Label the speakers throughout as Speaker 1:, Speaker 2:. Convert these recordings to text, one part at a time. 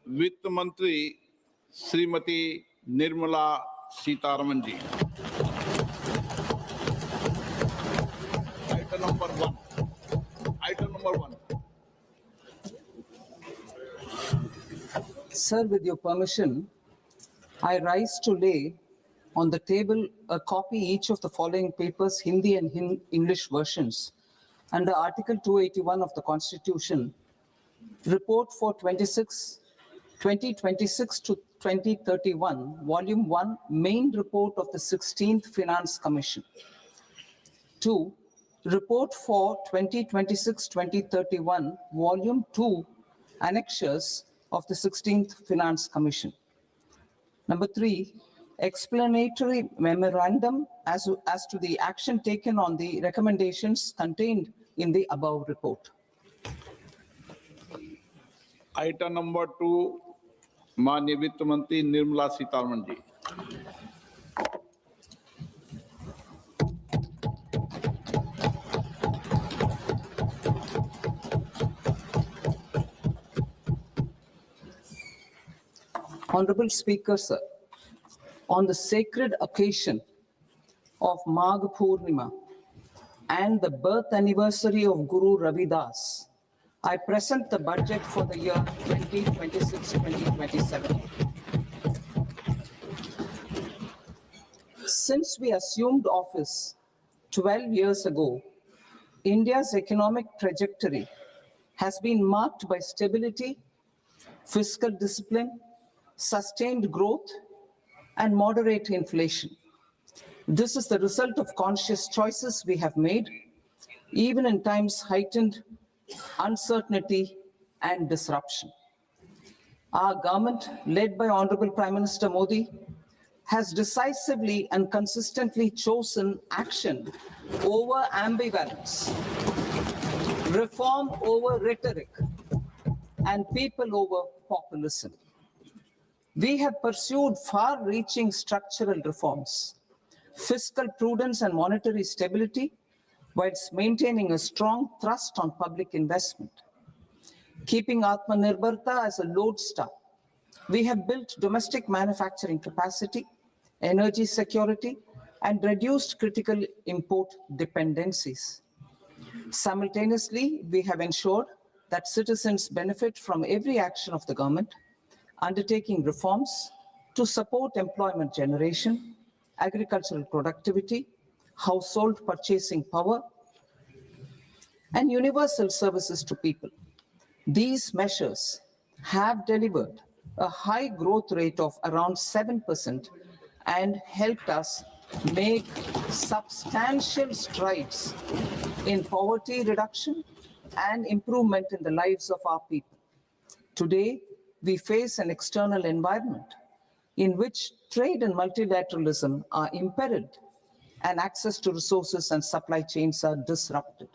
Speaker 1: वित्त मंत्री श्रीमती निर्मला सीतारमन जी। Item number one. Item number one.
Speaker 2: Sir, with your permission, I rise to lay on the table a copy each of the following papers, Hindi and English versions, under Article 281 of the Constitution, Report for 2026 to 2031, Volume 1, Main Report of the 16th Finance Commission. 2. Report for 2026-2031, Volume 2, Annexures of the 16th Finance Commission. Number 3, explanatory memorandum as to the action taken on the recommendations contained in the above report.
Speaker 1: Item number 2, माननीय वित्त मंत्री निर्मला सीतारमन जी।
Speaker 2: Honorable Speaker, sir, on the sacred occasion of Magh Purnima and the birth anniversary of Guru Ravidas, I present the budget for the year 2026-2027. Since we assumed office 12 years ago, India's economic trajectory has been marked by stability, fiscal discipline, sustained growth, and moderate inflation. This is the result of conscious choices we have made, even in times heightened uncertainty and disruption. Our government, led by Honorable Prime Minister Modi, has decisively and consistently chosen action over ambivalence, reform over rhetoric, and people over populism. We have pursued far-reaching structural reforms, fiscal prudence and monetary stability, whilst maintaining a strong thrust on public investment. Keeping Atmanirbharta as a lodestar, we have built domestic manufacturing capacity, energy security, and reduced critical import dependencies. Simultaneously, we have ensured that citizens benefit from every action of the government, undertaking reforms to support employment generation, agricultural productivity, household purchasing power, and universal services to people. These measures have delivered a high growth rate of around 7% and helped us make substantial strides in poverty reduction and improvement in the lives of our people. Today, we face an external environment in which trade and multilateralism are imperiled and access to resources and supply chains are disrupted.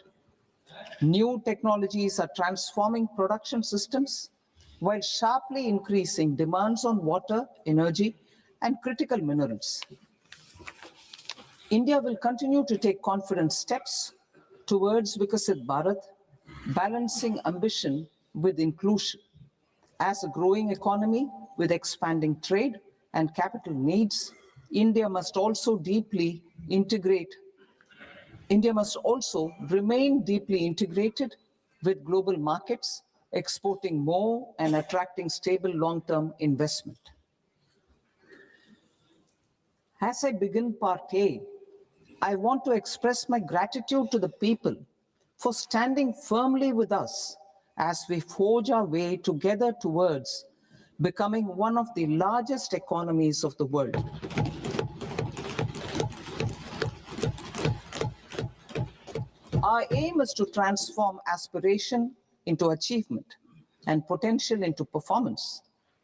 Speaker 2: New technologies are transforming production systems while sharply increasing demands on water, energy, and critical minerals. India will continue to take confident steps towards Vikasit Bharat, balancing ambition with inclusion. As a growing economy with expanding trade and capital needs, India must also remain deeply integrated with global markets, exporting more and attracting stable long-term investment. As I begin Part A, I want to express my gratitude to the people for standing firmly with us as we forge our way together towards becoming one of the largest economies of the world. Our aim is to transform aspiration into achievement and potential into performance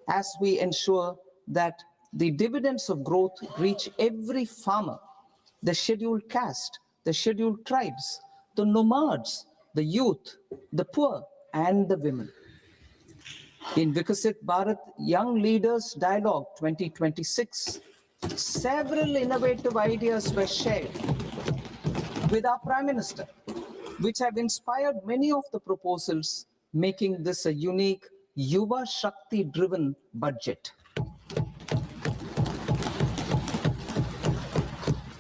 Speaker 2: as we ensure that the dividends of growth reach every farmer, the scheduled caste, the scheduled tribes, the nomads, the youth, the poor, and the women. In Vikasit Bharat Young Leaders Dialogue 2026, several innovative ideas were shared with our Prime Minister, which have inspired many of the proposals, making this a unique Yuva Shakti-driven budget.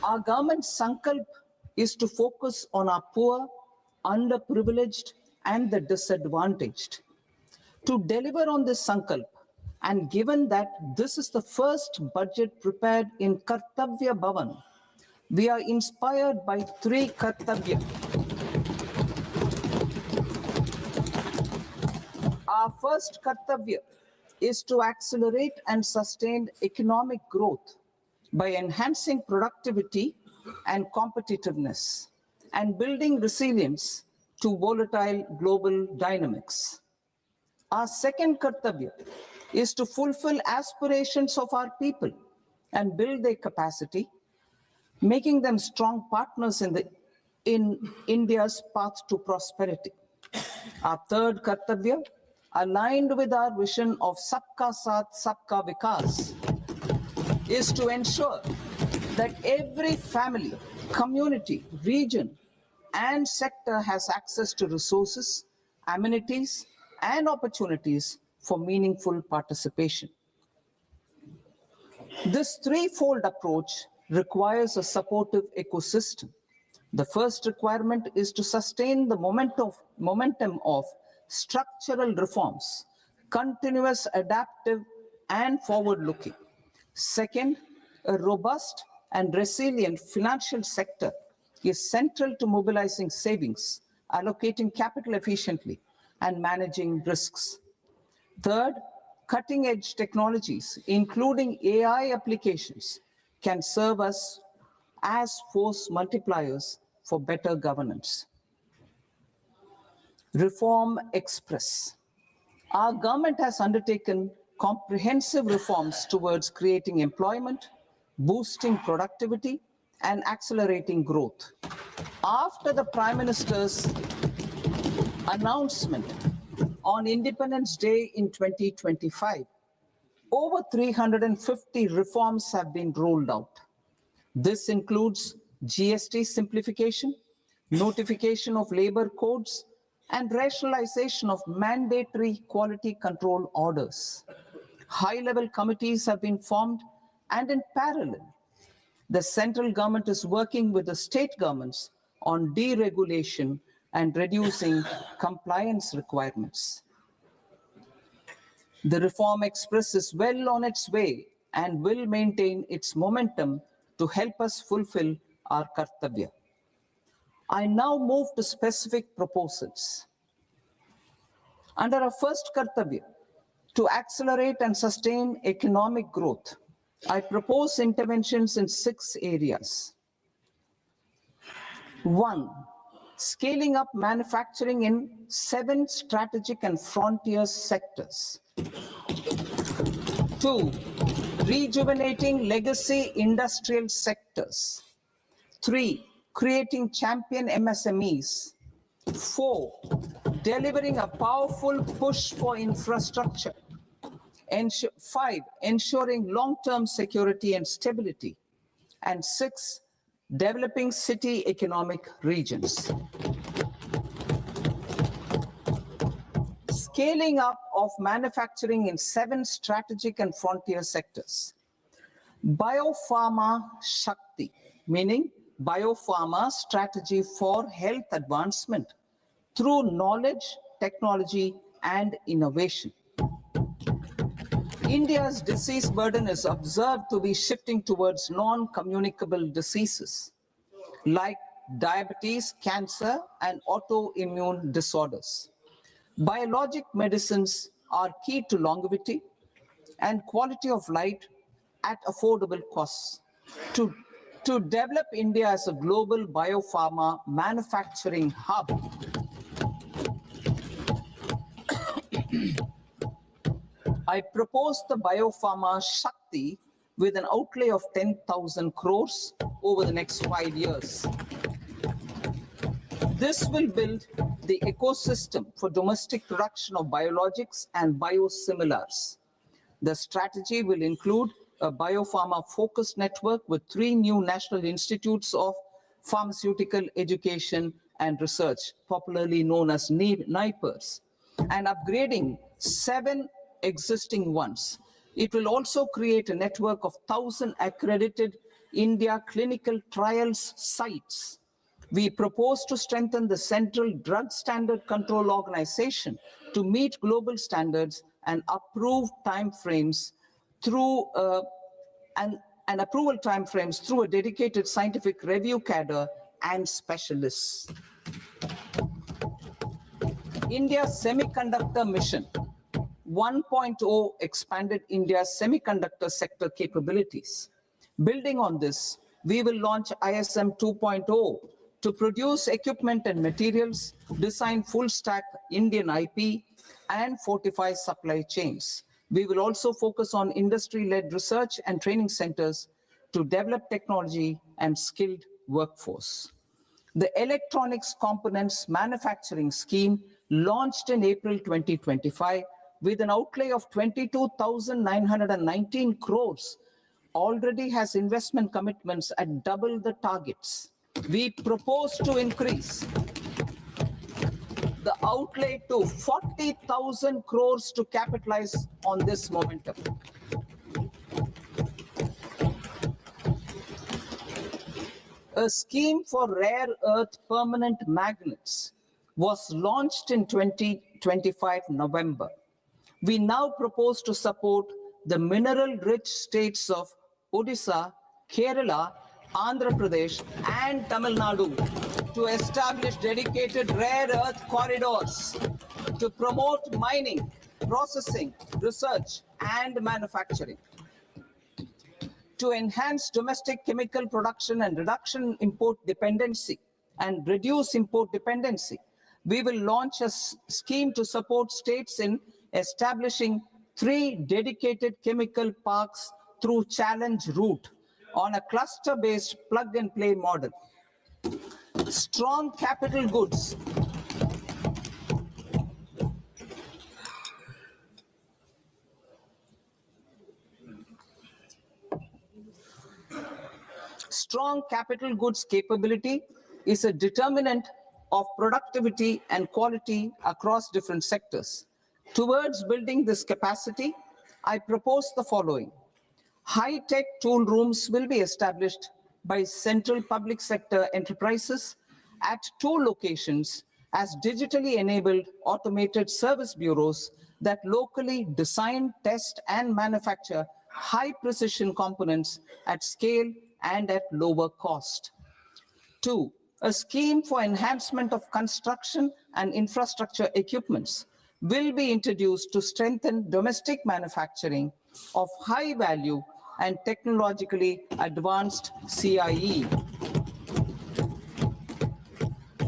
Speaker 2: Our government's sankalp is to focus on our poor, underprivileged, and the disadvantaged. To deliver on this sankalp, and given that this is the first budget prepared in Kartavya Bhavan, we are inspired by three Kartavya. Our first Kartavya is to accelerate and sustain economic growth by enhancing productivity and competitiveness and building resilience to volatile global dynamics. Our second Kartavya is to fulfill aspirations of our people and build their capacity, making them strong partners in India's path to prosperity. Our third Kartavya, aligned with our vision of Sabka Saath, Sabka Vikas, is to ensure that every family, community, region, and sector has access to resources, amenities, and opportunities for meaningful participation. This threefold approach requires a supportive ecosystem. The first requirement is to sustain the momentum of structural reforms, continuous, adaptive, and forward-looking. Second, a robust and resilient financial sector is central to mobilizing savings, allocating capital efficiently, and managing risks. Third, cutting-edge technologies, including AI applications, can serve us as force multipliers for better governance. Reform Express. Our government has undertaken comprehensive reforms towards creating employment, boosting productivity, and accelerating growth. After the Prime Minister's announcement on Independence Day in 2025, over 350 reforms have been rolled out. This includes GST simplification, notification of labor codes, and rationalization of mandatory quality control orders. High-level committees have been formed, and in parallel, the central government is working with the state governments on deregulation and reducing compliance requirements. The Reform Express is well on its way and will maintain its momentum to help us fulfill our Kartavya. I now move to specific proposals. Under our first Kartavya, to accelerate and sustain economic growth, I propose interventions in 6 areas. 1. Scaling up manufacturing in 7 strategic and frontier sectors. 2. Rejuvenating legacy industrial sectors. 3. Creating champion MSMEs. 4. Delivering a powerful push for infrastructure. 5. Ensuring long-term security and stability. And 6. Developing city economic regions. Scaling up of manufacturing in 7 strategic and frontier sectors. Biopharma Shakti, meaning biopharma strategy for health advancement through knowledge, technology, and innovation. India's disease burden is observed to be shifting towards non-communicable diseases like diabetes, cancer, and autoimmune disorders. Biologic medicines are key to longevity and quality of life at affordable costs. To develop India as a global biopharma manufacturing hub, I propose the Biopharma Shakti with an outlay of 10,000 crores over the next 5 years. This will build the ecosystem for domestic production of biologics and biosimilars. The strategy will include a biopharma-focused network with 3 new national institutes of pharmaceutical education and research, popularly known as NIPERS, and upgrading 7 existing ones. It will also create a network of 1,000 accredited India clinical trials sites. We propose to strengthen the Central Drug Standard Control Organization to meet global standards and approve timeframes through and approval timeframes through a dedicated scientific review cadre and specialists. India's semiconductor mission 1.0 expanded India's semiconductor sector capabilities. Building on this, we will launch ISM 2.0 to produce equipment and materials, design full-stack Indian IP, and fortify supply chains. We will also focus on industry-led research and training centers to develop technology and skilled workforce. The Electronics Components Manufacturing Scheme, launched in April 2025, with an outlay of 22,919 crores, already has investment commitments at double the targets. We propose to increase the outlay to 40,000 crores to capitalize on this momentum. A scheme for rare earth permanent magnets was launched in 2025 November. We now propose to support the mineral-rich states of Odisha, Kerala, Andhra Pradesh, and Tamil Nadu to establish dedicated rare earth corridors to promote mining, processing, research, and manufacturing. To enhance domestic chemical production and reduction import dependency and reduce import dependency, we will launch a scheme to support states in establishing 3 dedicated chemical parks through challenge route on a cluster-based plug-and-play model. Strong capital goods. Strong capital goods capability is a determinant of productivity and quality across different sectors. Towards building this capacity, I propose the following. High-tech tool rooms will be established by central public sector enterprises at 2 locations as digitally enabled automated service bureaus that locally design, test, and manufacture high-precision components at scale and at lower cost. 2, a scheme for enhancement of construction and infrastructure equipments will be introduced to strengthen domestic manufacturing of high value and technologically advanced CIE.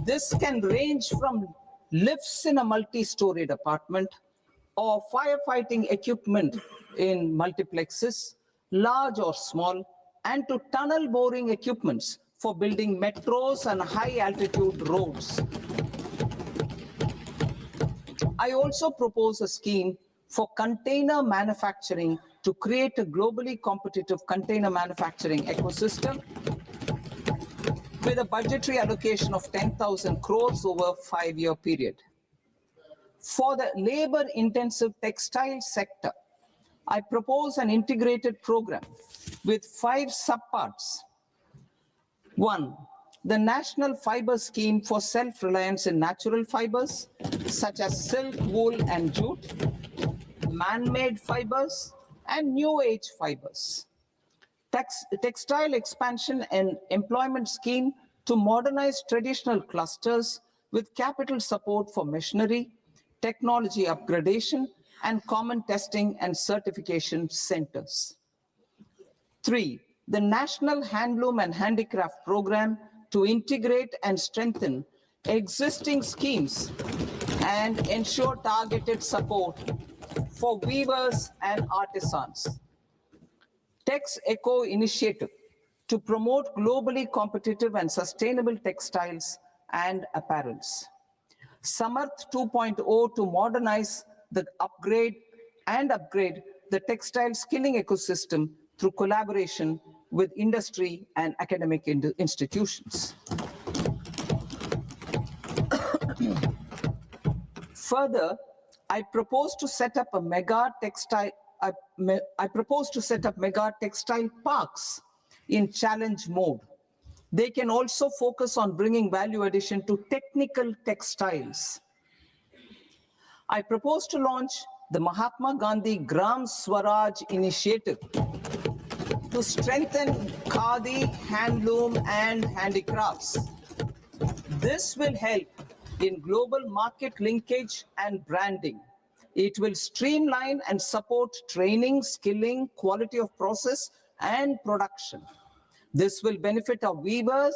Speaker 2: This can range from lifts in a multi-storied apartment or firefighting equipment in multiplexes, large or small, and to tunnel boring equipments for building metros and high-altitude roads. I also propose a scheme for container manufacturing to create a globally competitive container manufacturing ecosystem with a budgetary allocation of 10,000 crores over a 5-year period. For the labor-intensive textile sector, I propose an integrated program with 5 subparts. 1, the National Fiber Scheme for self-reliance in natural fibers, such as silk, wool, and jute, man-made fibers, and new age fibers. Textile expansion and employment scheme to modernize traditional clusters with capital support for machinery, technology upgradation, and common testing and certification centers. 3, the National Handloom and Handicraft Program to integrate and strengthen existing schemes and ensure targeted support for weavers and artisans. Tex Eco Initiative to promote globally competitive and sustainable textiles and apparels. Samarth 2.0 to modernize the upgrade the textile skilling ecosystem through collaboration with industry and academic institutions. Further, I propose to set up a mega textile parks in challenge mode. They can also focus on bringing value addition to technical textiles. I propose to launch the Mahatma Gandhi Gram Swaraj initiative to strengthen khadi, handloom, and handicrafts. This will help in global market linkage and branding. It will streamline and support training, skilling, quality of process, and production. This will benefit our weavers,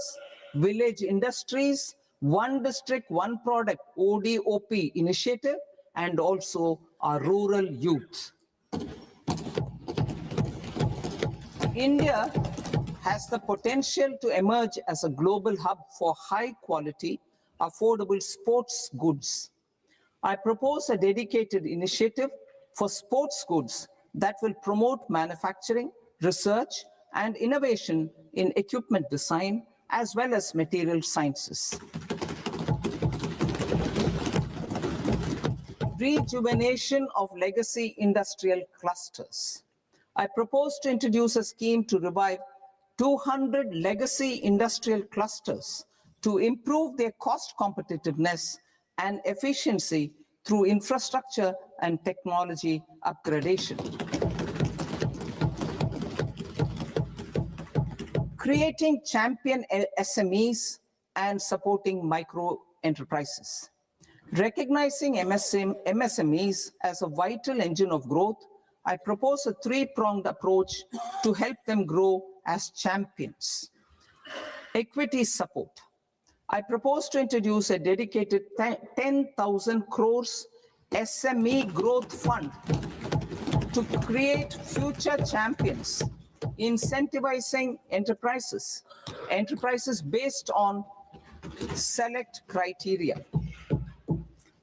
Speaker 2: village industries, one district, one product, ODOP initiative, and also our rural youth. India has the potential to emerge as a global hub for high quality, affordable sports goods. I propose a dedicated initiative for sports goods that will promote manufacturing, research, and innovation in equipment design, as well as material sciences. Rejuvenation of legacy industrial clusters. I propose to introduce a scheme to revive 200 legacy industrial clusters to improve their cost competitiveness and efficiency through infrastructure and technology upgradation. Creating champion SMEs and supporting micro enterprises. Recognizing MSMEs as a vital engine of growth, I propose a three-pronged approach to help them grow as champions. Equity support. I propose to introduce a dedicated 10,000 crores SME growth fund to create future champions, incentivizing enterprises based on select criteria.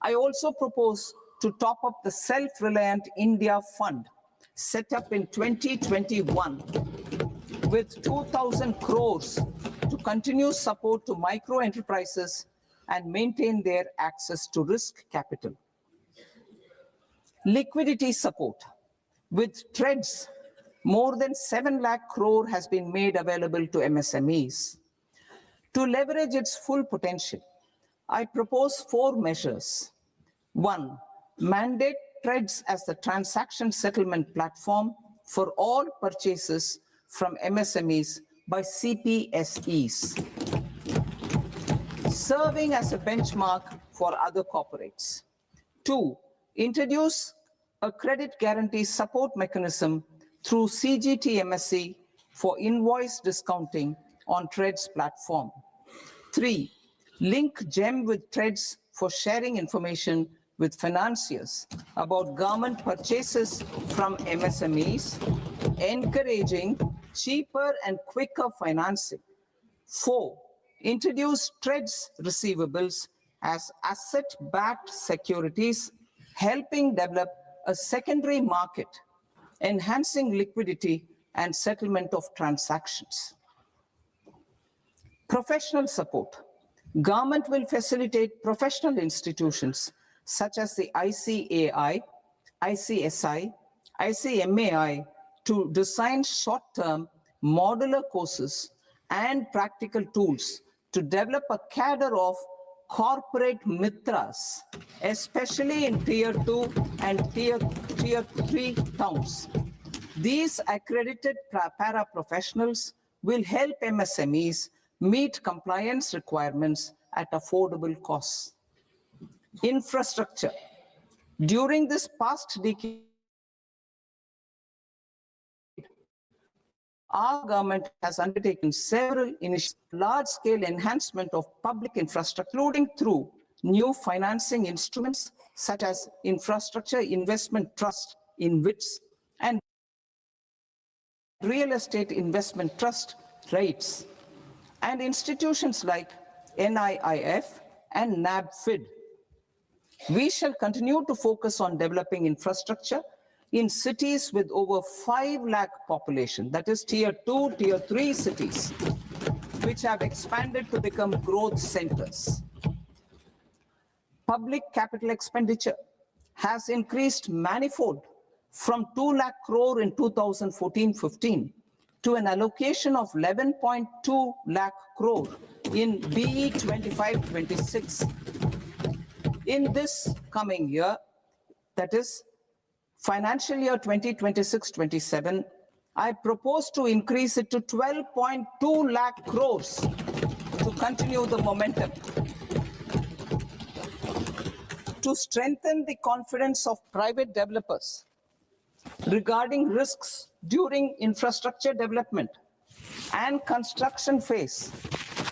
Speaker 2: I also propose to top up the Self-Reliant India Fund set up in 2021 with 2,000 crores to continue support to micro enterprises and maintain their access to risk capital. Liquidity support. With TREDS, more than 7 lakh crore has been made available to MSMEs. To leverage its full potential, I propose 4 measures. 1, mandate TREDS as the transaction settlement platform for all purchases from MSMEs by CPSEs, serving as a benchmark for other corporates. 2, introduce a credit guarantee support mechanism through CGTMSE for invoice discounting on TREDS platform. 3, link GEM with TREDS for sharing information with financiers about government purchases from MSMEs, encouraging cheaper and quicker financing. 4, introduce TREDS receivables as asset-backed securities, helping develop a secondary market, enhancing liquidity and settlement of transactions. Professional support. Government will facilitate professional institutions such as the ICAI, ICSI, ICMAI to design short-term modular courses and practical tools to develop a cadre of corporate mitras, especially in Tier 2 and Tier 3 towns. These accredited para-professionals will help MSMEs meet compliance requirements at affordable costs. Infrastructure. During this past decade, our government has undertaken several initiatives, large-scale enhancement of public infrastructure, including through new financing instruments such as Infrastructure Investment Trust in WITS and Real Estate Investment Trust rates, and institutions like NIIF and NABFID. We shall continue to focus on developing infrastructure in cities with over 5 lakh population, that is Tier 2, Tier 3 cities, which have expanded to become growth centers. Public capital expenditure. has increased manifold from 2 lakh crore in 2014-15 to an allocation of 11.2 lakh crore in BE 25-26. In this coming year, that is financial year 2026-27, I propose to increase it to 12.2 lakh crores to continue the momentum. To strengthen the confidence of private developers regarding risks during infrastructure development and construction phase,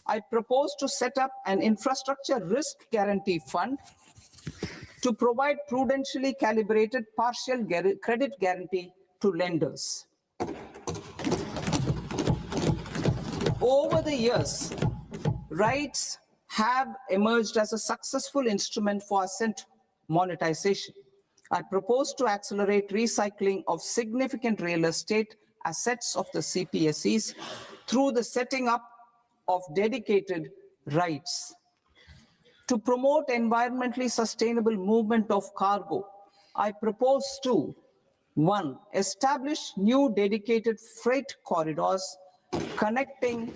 Speaker 2: I propose to set up an infrastructure risk guarantee fund to provide prudentially calibrated partial credit guarantee to lenders. Over the years, rights have emerged as a successful instrument for asset monetization. I propose to accelerate recycling of significant real estate assets of the CPSEs through the setting up of dedicated rights. To promote environmentally sustainable movement of cargo, I propose to 1. Establish new dedicated freight corridors connecting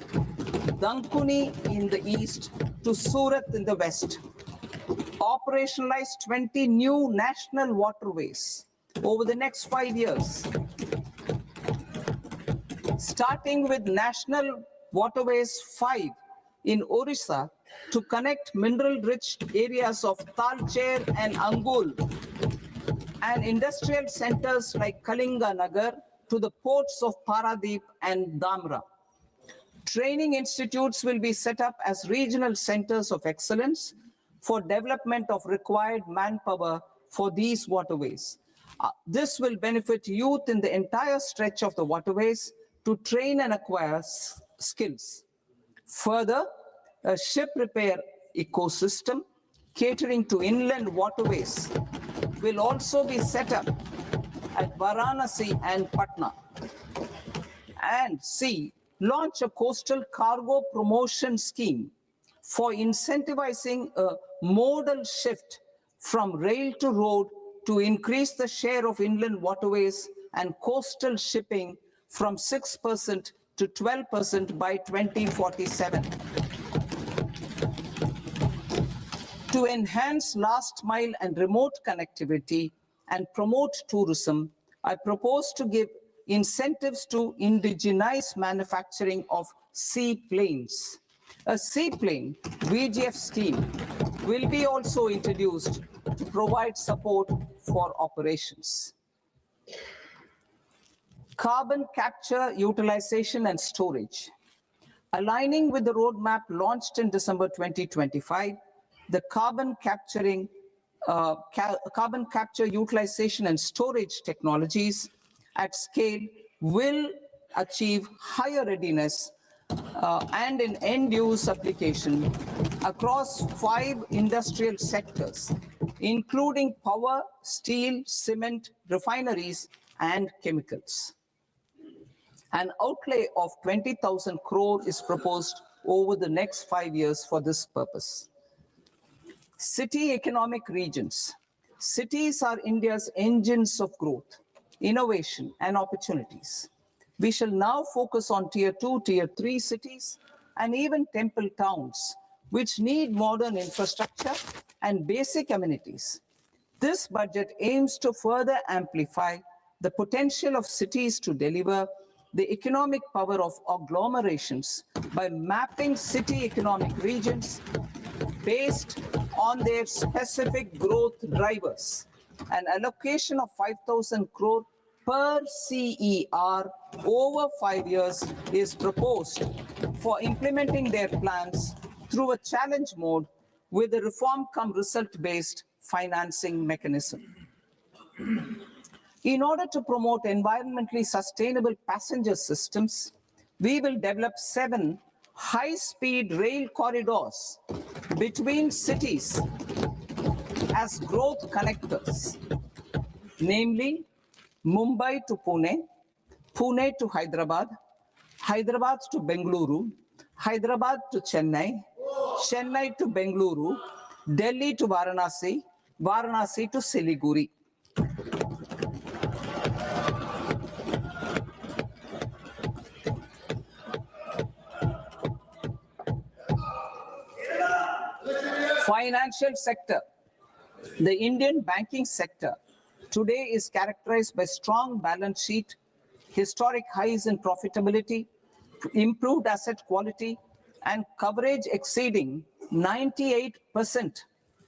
Speaker 2: Dankuni in the east to Surat in the west. Operationalize 20 new national waterways over the next 5 years, starting with National Waterways 5 in Orissa to connect mineral-rich areas of Talcher and Angul and industrial centers like Kalinga Nagar to the ports of Paradeep and Dhamra. Training institutes will be set up as regional centers of excellence for development of required manpower for these waterways. This will benefit youth in the entire stretch of the waterways to train and acquire skills. Further, a ship repair ecosystem catering to inland waterways will also be set up at Varanasi and Patna. And C, launch a coastal cargo promotion scheme for incentivizing a modal shift from rail to road to increase the share of inland waterways and coastal shipping from 6% to 12% by 2047. To enhance last mile and remote connectivity and promote tourism, I propose to give incentives to indigenize manufacturing of seaplanes. A seaplane VGF scheme will be also introduced to provide support for operations. Carbon capture, utilization and storage. Aligning with the roadmap launched in December 2025, the carbon capture, utilization and storage technologies at scale will achieve higher readiness and an end-use application across 5 industrial sectors, including power, steel, cement, refineries, and chemicals. An outlay of 20,000 crore is proposed over the next 5 years for this purpose. City economic regions. Cities are India's engines of growth, innovation, and opportunities. We shall now focus on Tier 2, Tier 3 cities, and even temple towns, which need modern infrastructure and basic amenities. This budget aims to further amplify the potential of cities to deliver the economic power of agglomerations by mapping city economic regions based on their specific growth drivers. An allocation of 5,000 crore per CER over 5 years is proposed for implementing their plans through a challenge mode with a reform cum result-based financing mechanism. In order to promote environmentally sustainable passenger systems, we will develop 7 high-speed rail corridors between cities as growth connectors, namely Mumbai to Pune, Pune to Hyderabad, Hyderabad to Bengaluru, Hyderabad to Chennai, Chennai to Bengaluru, Delhi to Varanasi, Varanasi to Siliguri. Financial sector. The Indian banking sector today is characterized by strong balance sheet, historic highs in profitability, improved asset quality, and coverage exceeding 98%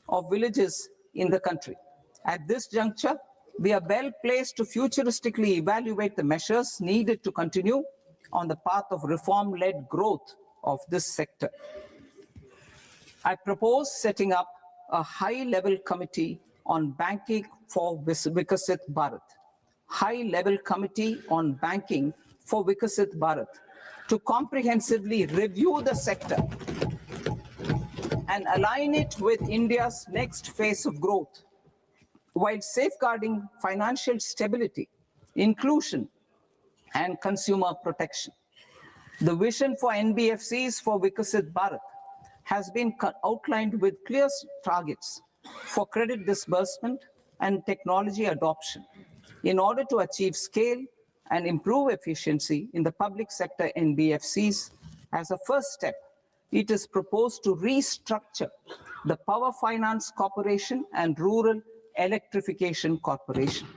Speaker 2: of villages in the country. At this juncture, we are well placed to futuristically evaluate the measures needed to continue on the path of reform-led growth of this sector. I propose setting up a high-level committee on banking for Vikasit Bharat. High-level committee on banking for Vikasit Bharat to comprehensively review the sector and align it with India's next phase of growth, while safeguarding financial stability, inclusion, and consumer protection. The vision for NBFCs for Vikasit Bharat has been outlined with clear targets for credit disbursement and technology adoption in order to achieve scale and improve efficiency in the public sector NBFCs. As a first step, it is proposed to restructure the Power Finance Corporation and Rural Electrification Corporation.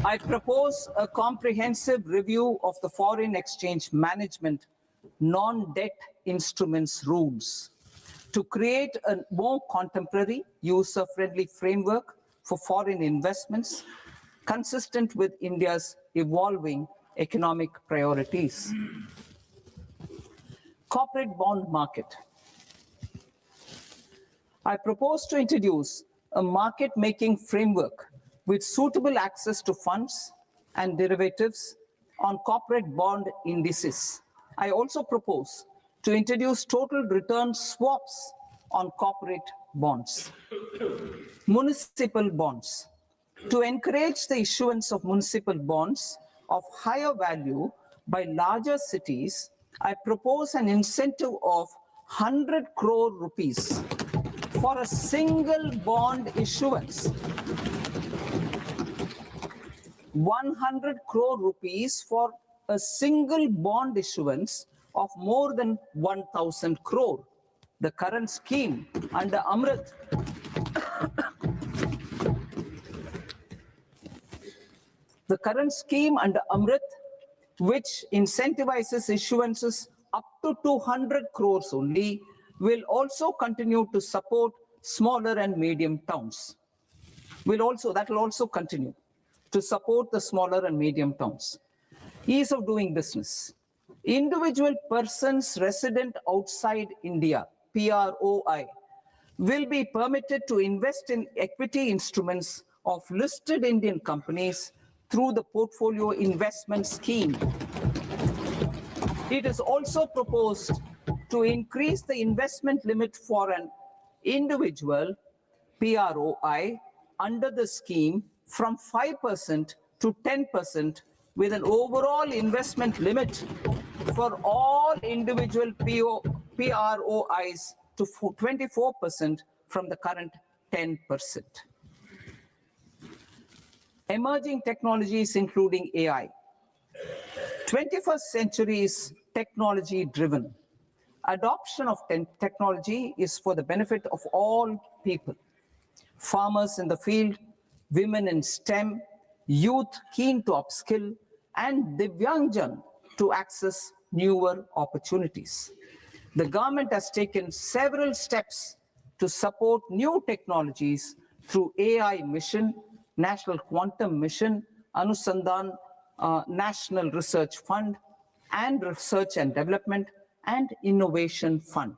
Speaker 2: I propose a comprehensive review of the foreign exchange management non-debt instruments rules to create a more contemporary, user-friendly framework for foreign investments consistent with India's evolving economic priorities. Corporate bond market. I propose to introduce a market-making framework with suitable access to funds and derivatives on corporate bond indices. I also propose to introduce total return swaps on corporate bonds. Municipal bonds. To encourage the issuance of municipal bonds of higher value by larger cities, I propose an incentive of 100 crore rupees for a single bond issuance. 100 crore rupees for a single bond issuance of more than 1,000 crore. The current scheme under Amrit which incentivizes issuances up to 200 crores only, will also continue to support smaller and medium towns. That will also continue to support the smaller and medium towns. Ease of doing business. Individual persons resident outside India, PROI, will be permitted to invest in equity instruments of listed Indian companies through the portfolio investment scheme. It is also proposed to increase the investment limit for an individual PROI under the scheme from 5% to 10%, with an overall investment limit for all individual PROIs to 24% from the current 10%. Emerging technologies including AI. 21st century is technology driven. Adoption of technology is for the benefit of all people. Farmers in the field, women in STEM, youth keen to upskill, and Divyangjan to access newer opportunities. The government has taken several steps to support new technologies through AI Mission, National Quantum Mission, Anusandhan National Research Fund, and Research and Development and Innovation Fund.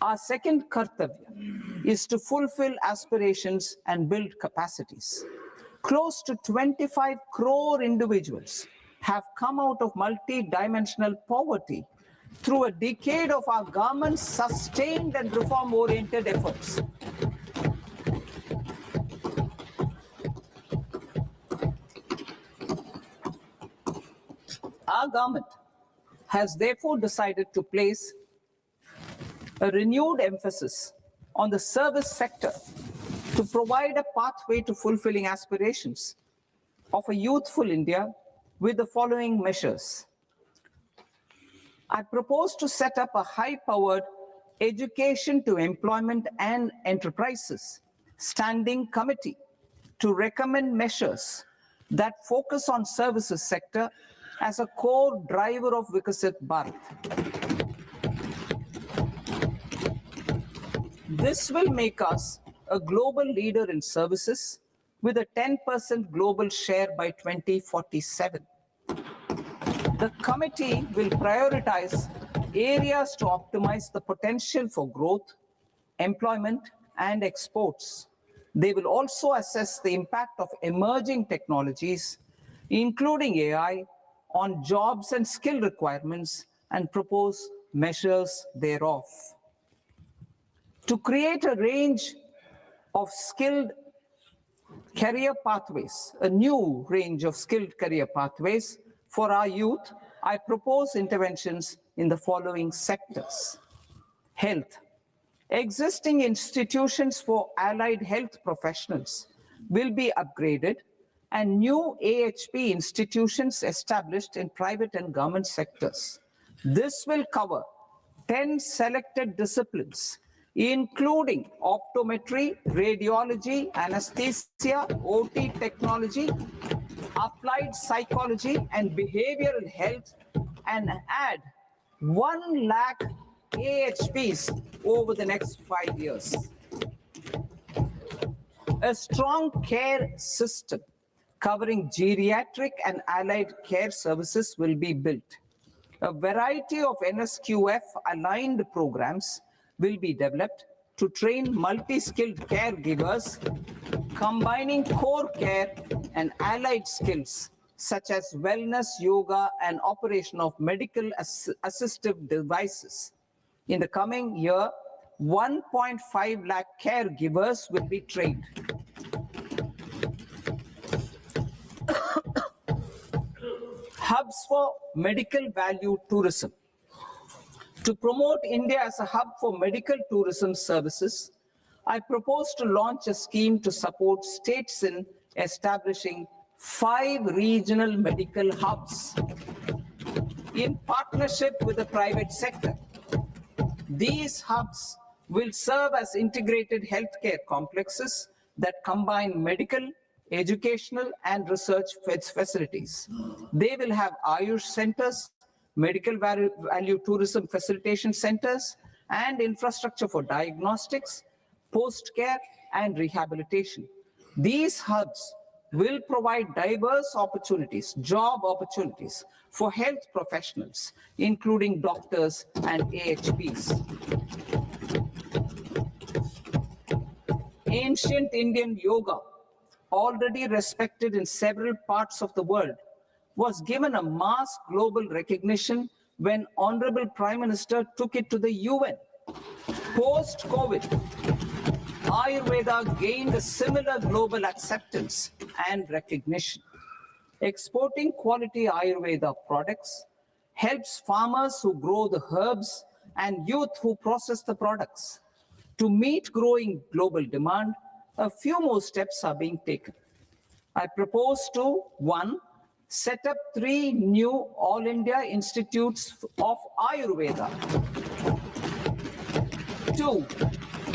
Speaker 2: Our second kartavya is to fulfill aspirations and build capacities. Close to 25 crore individuals have come out of multi-dimensional poverty through a decade of our government's sustained and reform-oriented efforts. Our government has therefore decided to place a renewed emphasis on the service sector to provide a pathway to fulfilling aspirations of a youthful India with the following measures. I propose to set up a high-powered education to employment and enterprises standing committee to recommend measures that focus on services sector as a core driver of Vikasit Bharat. This will make us a global leader in services with a 10% global share by 2047. The committee will prioritize areas to optimize the potential for growth, employment, and exports. They will also assess the impact of emerging technologies, including AI, on jobs and skill requirements and propose measures thereof. To create a range of skilled career pathways, a new range of skilled career pathways for our youth, I propose interventions in the following sectors. Health. Existing institutions for allied health professionals will be upgraded and new AHP institutions established in private and government sectors. This will cover 10 selected disciplines, including optometry, radiology, anesthesia, OT technology, applied psychology, and behavioral health, and add 1 lakh AHPs over the next 5 years. A strong care system covering geriatric and allied care services will be built. A variety of NSQF-aligned programs will be developed to train multi-skilled caregivers, combining core care and allied skills such as wellness, yoga, and operation of medical assistive devices. In the coming year, 1.5 lakh caregivers will be trained. Hubs for medical value tourism. To promote India as a hub for medical tourism services, I propose to launch a scheme to support states in establishing 5 regional medical hubs in partnership with the private sector. These hubs will serve as integrated healthcare complexes that combine medical, educational, and research facilities. They will have Ayush centers, medical value tourism facilitation centers, and infrastructure for diagnostics, post-care, and rehabilitation. These hubs will provide diverse opportunities, job opportunities for health professionals, including doctors and AHPs. Ancient Indian yoga, already respected in several parts of the world, was given a mass global recognition when Honorable Prime Minister took it to the UN. Post-COVID, Ayurveda gained a similar global acceptance and recognition. Exporting quality Ayurveda products helps farmers who grow the herbs and youth who process the products. To meet growing global demand, a few more steps are being taken. I propose to, 1, set up 3 new All India Institutes of Ayurveda. 2,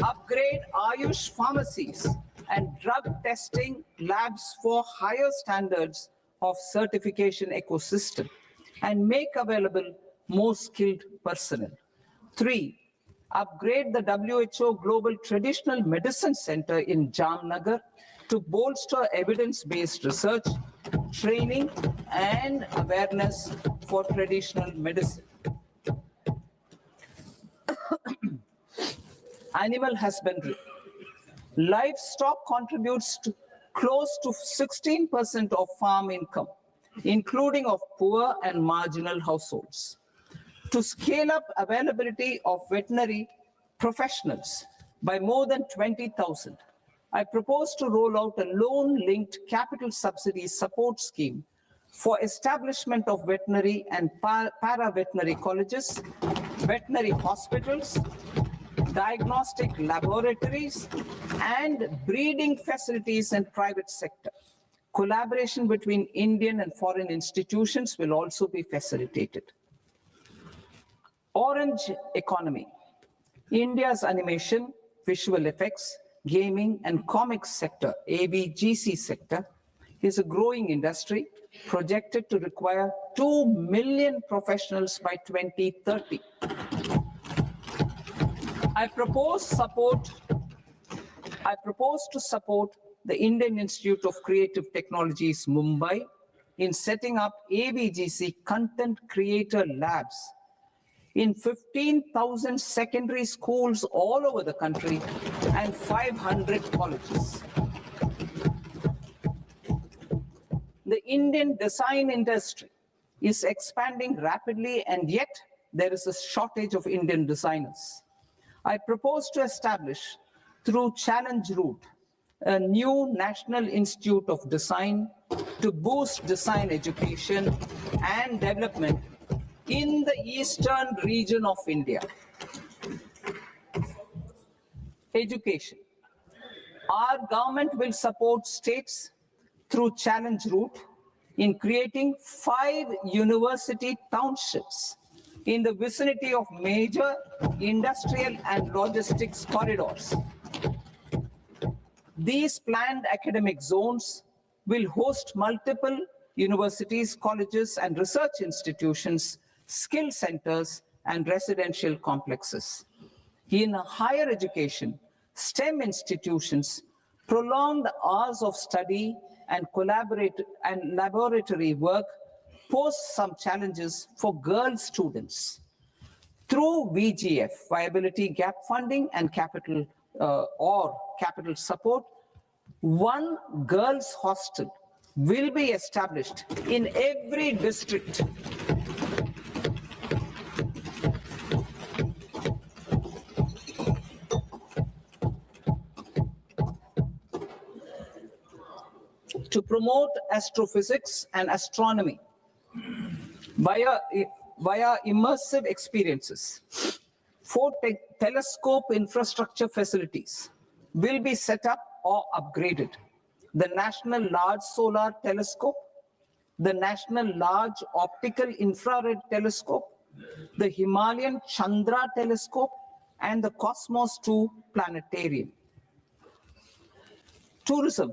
Speaker 2: upgrade Ayush pharmacies and drug testing labs for higher standards of certification ecosystem and make available more skilled personnel. 3, upgrade the WHO Global Traditional Medicine Center in Jamnagar to bolster evidence-based research, training, and awareness for traditional medicine. Animal husbandry. Livestock contributes to close to 16% of farm income, including of poor and marginal households. To scale up availability of veterinary professionals by more than 20,000, I propose to roll out a loan-linked capital subsidy support scheme for establishment of veterinary and para-veterinary colleges, veterinary hospitals, diagnostic laboratories, and breeding facilities in private sector. Collaboration between Indian and foreign institutions will also be facilitated. Orange economy. India's animation, visual effects, gaming and comics sector, AVGC sector, is a growing industry projected to require 2 million professionals by 2030. I propose to support the Indian Institute of Creative Technologies, Mumbai, in setting up AVGC content creator labs in 15,000 secondary schools all over the country and 500 colleges. The Indian design industry is expanding rapidly, and yet there is a shortage of Indian designers. I propose to establish, through challenge route, a new National Institute of Design to boost design education and development in the eastern region of India. Education. Our government will support states through challenge route in creating 5 university townships in the vicinity of major industrial and logistics corridors. These planned academic zones will host multiple universities, colleges, and research institutions, skill centers, and residential complexes. In higher education, STEM institutions, prolonged hours of study and laboratory work pose some challenges for girl students. Through VGF, viability gap funding, and capital support, one girls' hostel will be established in every district. To promote astrophysics and astronomy via immersive experiences. 4 telescope infrastructure facilities will be set up or upgraded. The National Large Solar Telescope, the National Large Optical Infrared Telescope, the Himalayan Chandra Telescope, and the Cosmos 2 Planetarium. Tourism.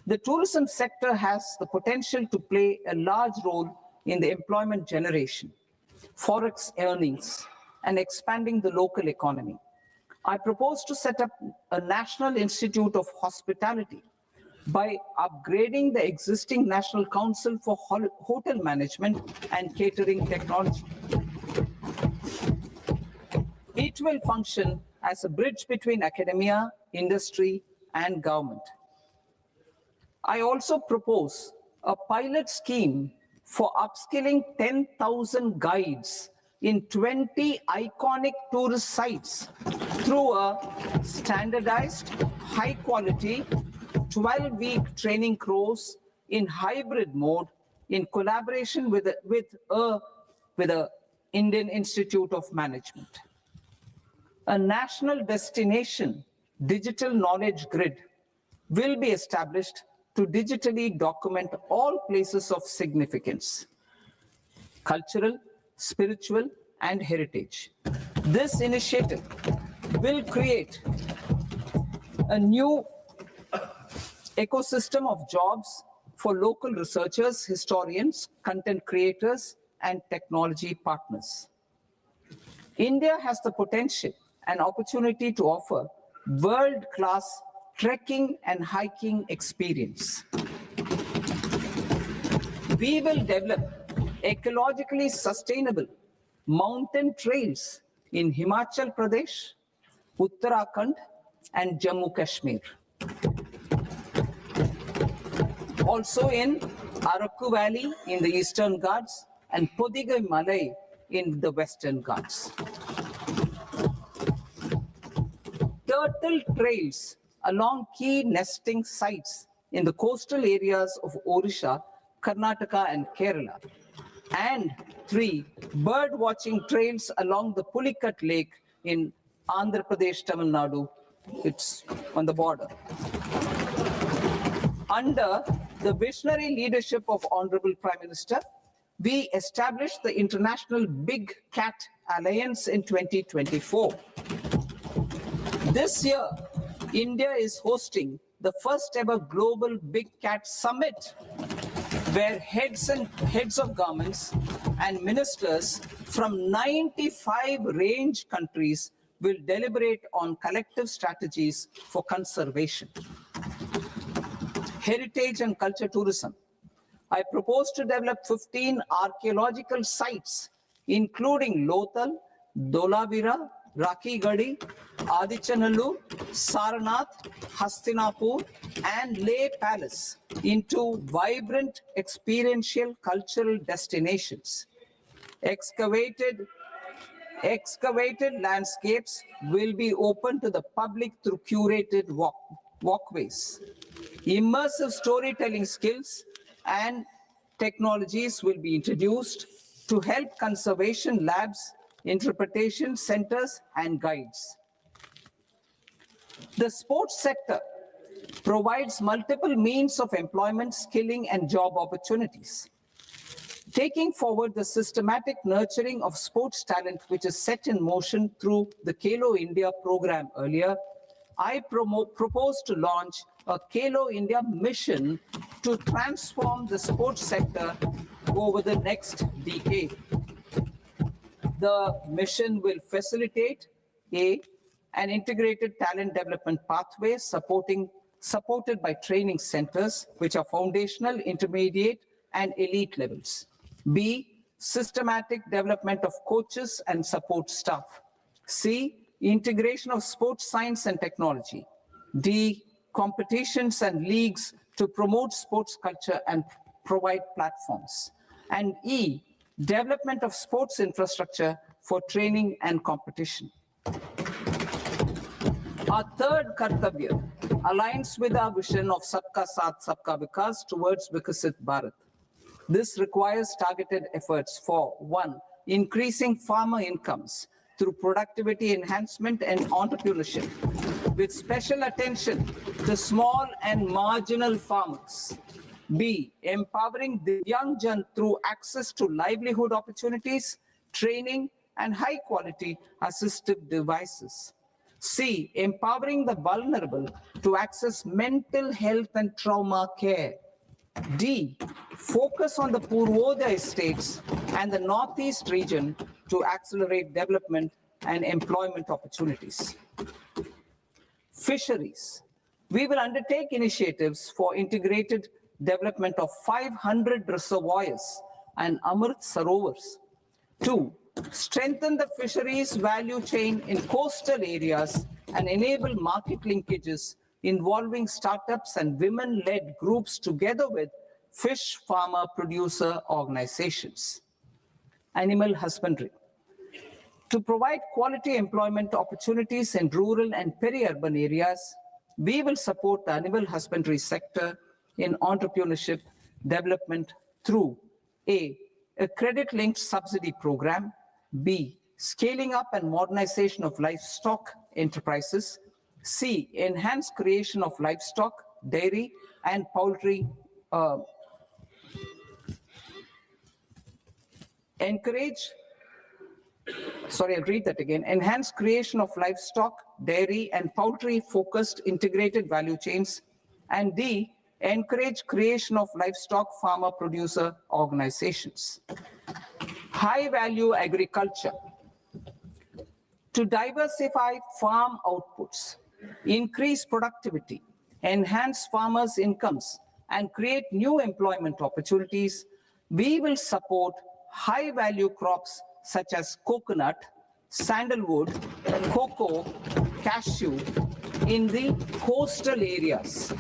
Speaker 2: The tourism sector has the potential to play a large role in the employment generation, forex earnings, and expanding the local economy. I propose to set up a National Institute of Hospitality by upgrading the existing National Council for Hotel Management and Catering Technology. It will function as a bridge between academia, industry, and government. I also propose a pilot scheme for upskilling 10,000 guides in 20 iconic tourist sites through a standardized, high-quality, 12-week training course in hybrid mode in collaboration with the Indian Institute of Management. A national destination digital knowledge grid will be established to digitally document all places of significance, cultural, spiritual, and heritage. This initiative will create a new ecosystem of jobs for local researchers, historians, content creators, and technology partners. India has the potential and opportunity to offer world-class trekking and hiking experience. We will develop ecologically sustainable mountain trails in Himachal Pradesh, Uttarakhand, and Jammu Kashmir. Also in Araku Valley in the Eastern Ghats and Podigai Malai in the Western Ghats. Turtle trails along key nesting sites in the coastal areas of Odisha, Karnataka, and Kerala. And 3 bird watching trails along the Pulikat Lake in Andhra Pradesh, Tamil Nadu, it's on the border. Under the visionary leadership of Honorable Prime Minister, we established the International Big Cat Alliance in 2024. This year, India is hosting the first ever Global Big Cat Summit, where heads of governments and ministers from 95 range countries will deliberate on collective strategies for conservation. Heritage and culture tourism. I propose to develop 15 archaeological sites, including Lothal, Dholavira, Rakhigarhi, Adichanallur, Saranath, Hastinapur, and Leh Palace into vibrant experiential cultural destinations. Excavated landscapes will be open to the public through curated walkways. Immersive storytelling skills and technologies will be introduced to help conservation labs, interpretation centers, and guides. The sports sector provides multiple means of employment, skilling, and job opportunities. Taking forward the systematic nurturing of sports talent, which is set in motion through the Khelo India program earlier, I propose to launch a Khelo India mission to transform the sports sector over the next decade. The mission will facilitate an integrated talent development pathway supported by training centers, which are foundational, intermediate, and elite levels. B, systematic development of coaches and support staff. C, integration of sports science and technology. D, competitions and leagues to promote sports culture and provide platforms. And E, development of sports infrastructure for training and competition. Our third Kartavya aligns with our vision of Sabka Saath, Sabka Vikas towards Vikasit Bharat. This requires targeted efforts for 1, increasing farmer incomes through productivity enhancement and entrepreneurship, with special attention to small and marginal farmers. B, empowering the young Jan through access to livelihood opportunities, training, and high-quality assistive devices. C, empowering the vulnerable to access mental health and trauma care. D, focus on the Purvodaya states and the Northeast region to accelerate development and employment opportunities. Fisheries. We will undertake initiatives for integrated development of 500 reservoirs and Amrit Sarovars. 2, strengthen the fisheries value chain in coastal areas and enable market linkages involving startups and women-led groups together with fish farmer producer organizations. Animal husbandry. To provide quality employment opportunities in rural and peri-urban areas, we will support the animal husbandry sector in entrepreneurship development through A, credit-linked subsidy program, B, scaling up and modernization of livestock enterprises, C, enhanced creation of livestock, dairy, and poultry, enhanced creation of livestock, dairy, and poultry-focused integrated value chains, and D, encourage creation of livestock farmer-producer organizations. High-value agriculture. To diversify farm outputs, increase productivity, enhance farmers' incomes, and create new employment opportunities, we will support high-value crops such as coconut, sandalwood, cocoa, cashew in the coastal areas,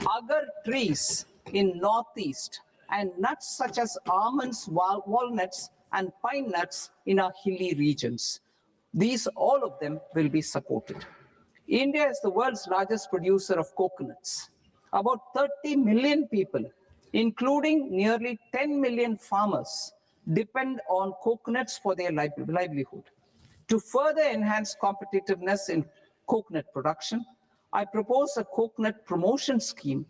Speaker 2: agar trees in Northeast, and nuts such as almonds, walnuts, and pine nuts in our hilly regions. These, all of them, will be supported. India is the world's largest producer of coconuts. About 30 million people, including nearly 10 million farmers, depend on coconuts for their livelihood. To further enhance competitiveness in coconut production, I propose a coconut promotion scheme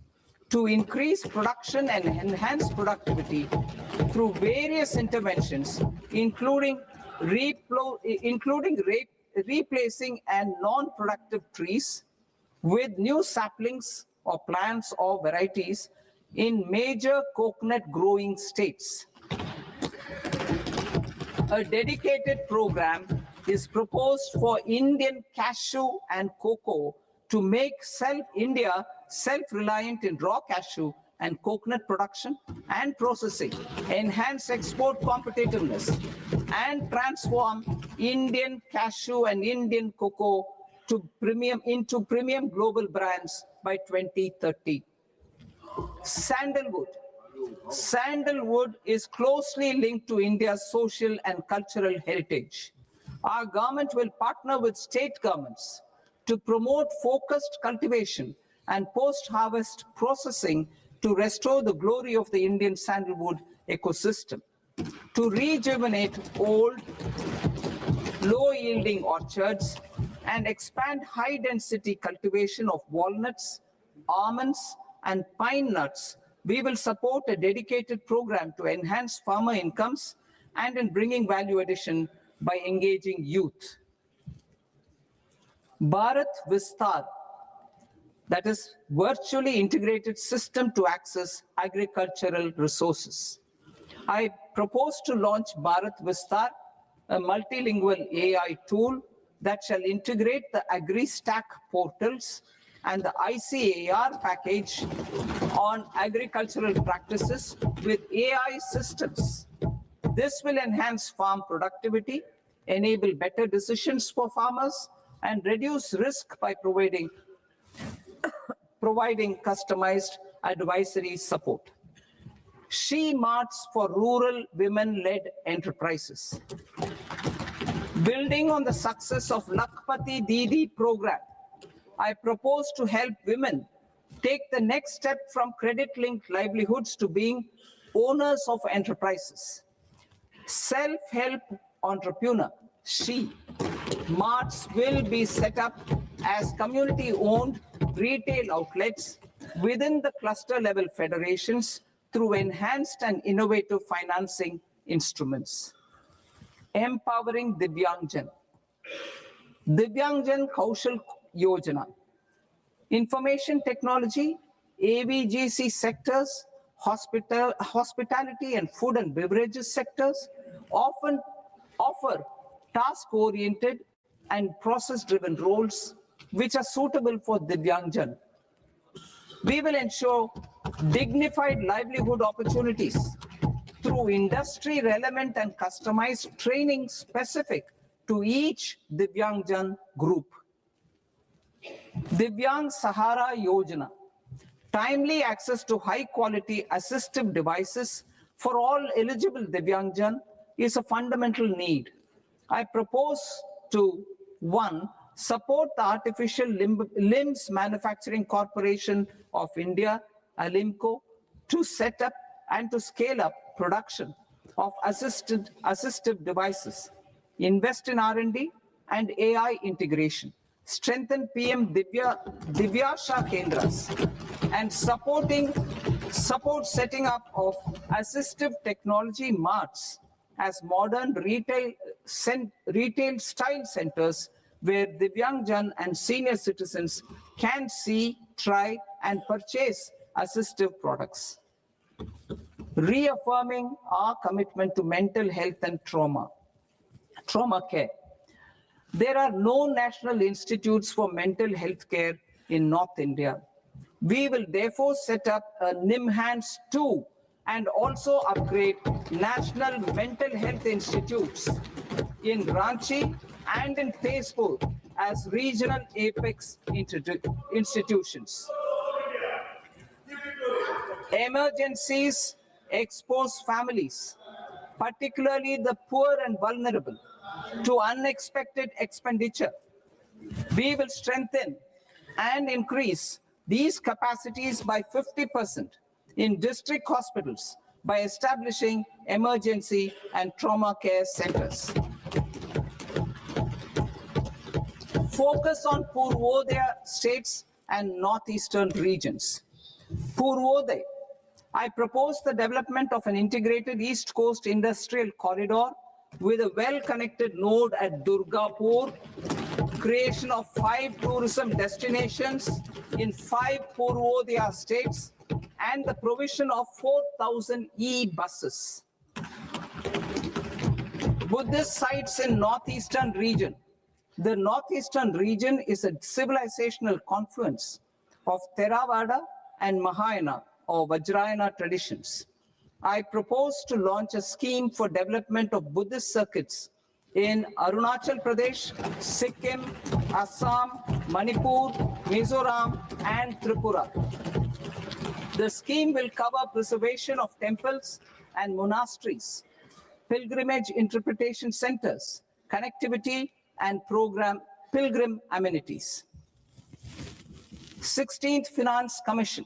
Speaker 2: to increase production and enhance productivity through various interventions, including replacing and non-productive trees with new saplings or plants or varieties in major coconut growing states. A dedicated program is proposed for Indian cashew and cocoa to make India self-reliant in raw cashew and coconut production and processing, enhance export competitiveness, and transform Indian cashew and Indian cocoa into premium global brands by 2030. Sandalwood. Sandalwood is closely linked to India's social and cultural heritage. Our government will partner with state governments to promote focused cultivation and post-harvest processing to restore the glory of the Indian sandalwood ecosystem, to rejuvenate old, low-yielding orchards, and expand high-density cultivation of walnuts, almonds, and pine nuts. We will support a dedicated program to enhance farmer incomes and in bringing value addition by engaging youth. Bharat Vistar, that is virtually integrated system to access agricultural resources. I propose to launch Bharat Vistar, a multilingual AI tool that shall integrate the AgriStack portals and the ICAR package on agricultural practices with AI systems. This will enhance farm productivity, enable better decisions for farmers, and reduce risk by providing customized advisory support. She Marts for rural women-led enterprises. Building on the success of Lakpati Didi program, I propose to help women take the next step from credit-linked livelihoods to being owners of enterprises. Self-help entrepreneur, She Marts will be set up as community-owned retail outlets within the cluster-level federations through enhanced and innovative financing instruments. Empowering Divyangjan. Divyangjan Kaushal Yojana. Information technology, AVGC sectors, hospitality and food and beverages sectors often offer task-oriented and process-driven roles which are suitable for Divyangjan. We will ensure dignified livelihood opportunities through industry-relevant and customized training specific to each Divyangjan group. Divyang Sahara Yojana. Timely access to high-quality assistive devices for all eligible Divyangjan is a fundamental need. I propose to, 1, support the Artificial Limbs Manufacturing Corporation of India, Alimco, to set up and to scale up production of assistive devices, invest in R&D and AI integration, strengthen PM Divyasha Kendras, and support setting up of assistive technology marts as modern retail style centers where Divyangjan and senior citizens can see, try, and purchase assistive products. Reaffirming our commitment to mental health and trauma care. There are no national institutes for mental health care in North India. We will therefore set up a NIMHANS 2 and also upgrade national mental health institutes in Ranchi and in Tezpur as regional apex institutions. Emergencies expose families, particularly the poor and vulnerable, to unexpected expenditure. We will strengthen and increase these capacities by 50% in district hospitals by establishing emergency and trauma care centers. Focus on Purvodaya states and northeastern regions. Purvodaya, I propose the development of an integrated East Coast industrial corridor with a well-connected node at Durgapur, creation of 5 tourism destinations in 5 Purvodaya states, and the provision of 4,000 e-buses. Buddhist sites in northeastern region. The northeastern region is a civilizational confluence of Theravada and Mahayana or Vajrayana traditions. I propose to launch a scheme for development of Buddhist circuits in Arunachal Pradesh, Sikkim, Assam, Manipur, Mizoram, and Tripura. The scheme will cover preservation of temples and monasteries, pilgrimage interpretation centers, connectivity, and pilgrim amenities. 16th Finance Commission.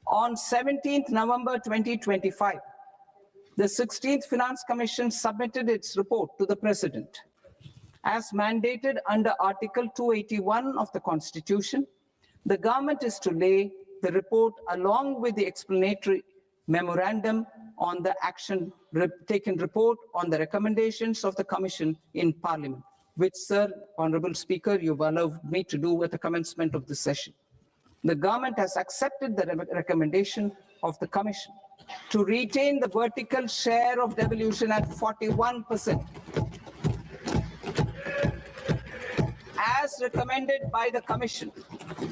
Speaker 2: On 17th November 2025, the 16th Finance Commission submitted its report to the President. As mandated under Article 281 of the Constitution, the government is to lay the report along with the explanatory memorandum on the action taken report on the recommendations of the Commission in Parliament, which, Sir, Honorable Speaker, you've allowed me to do at the commencement of this session. The government has accepted the recommendation of the Commission to retain the vertical share of devolution at 41%. As recommended by the Commission,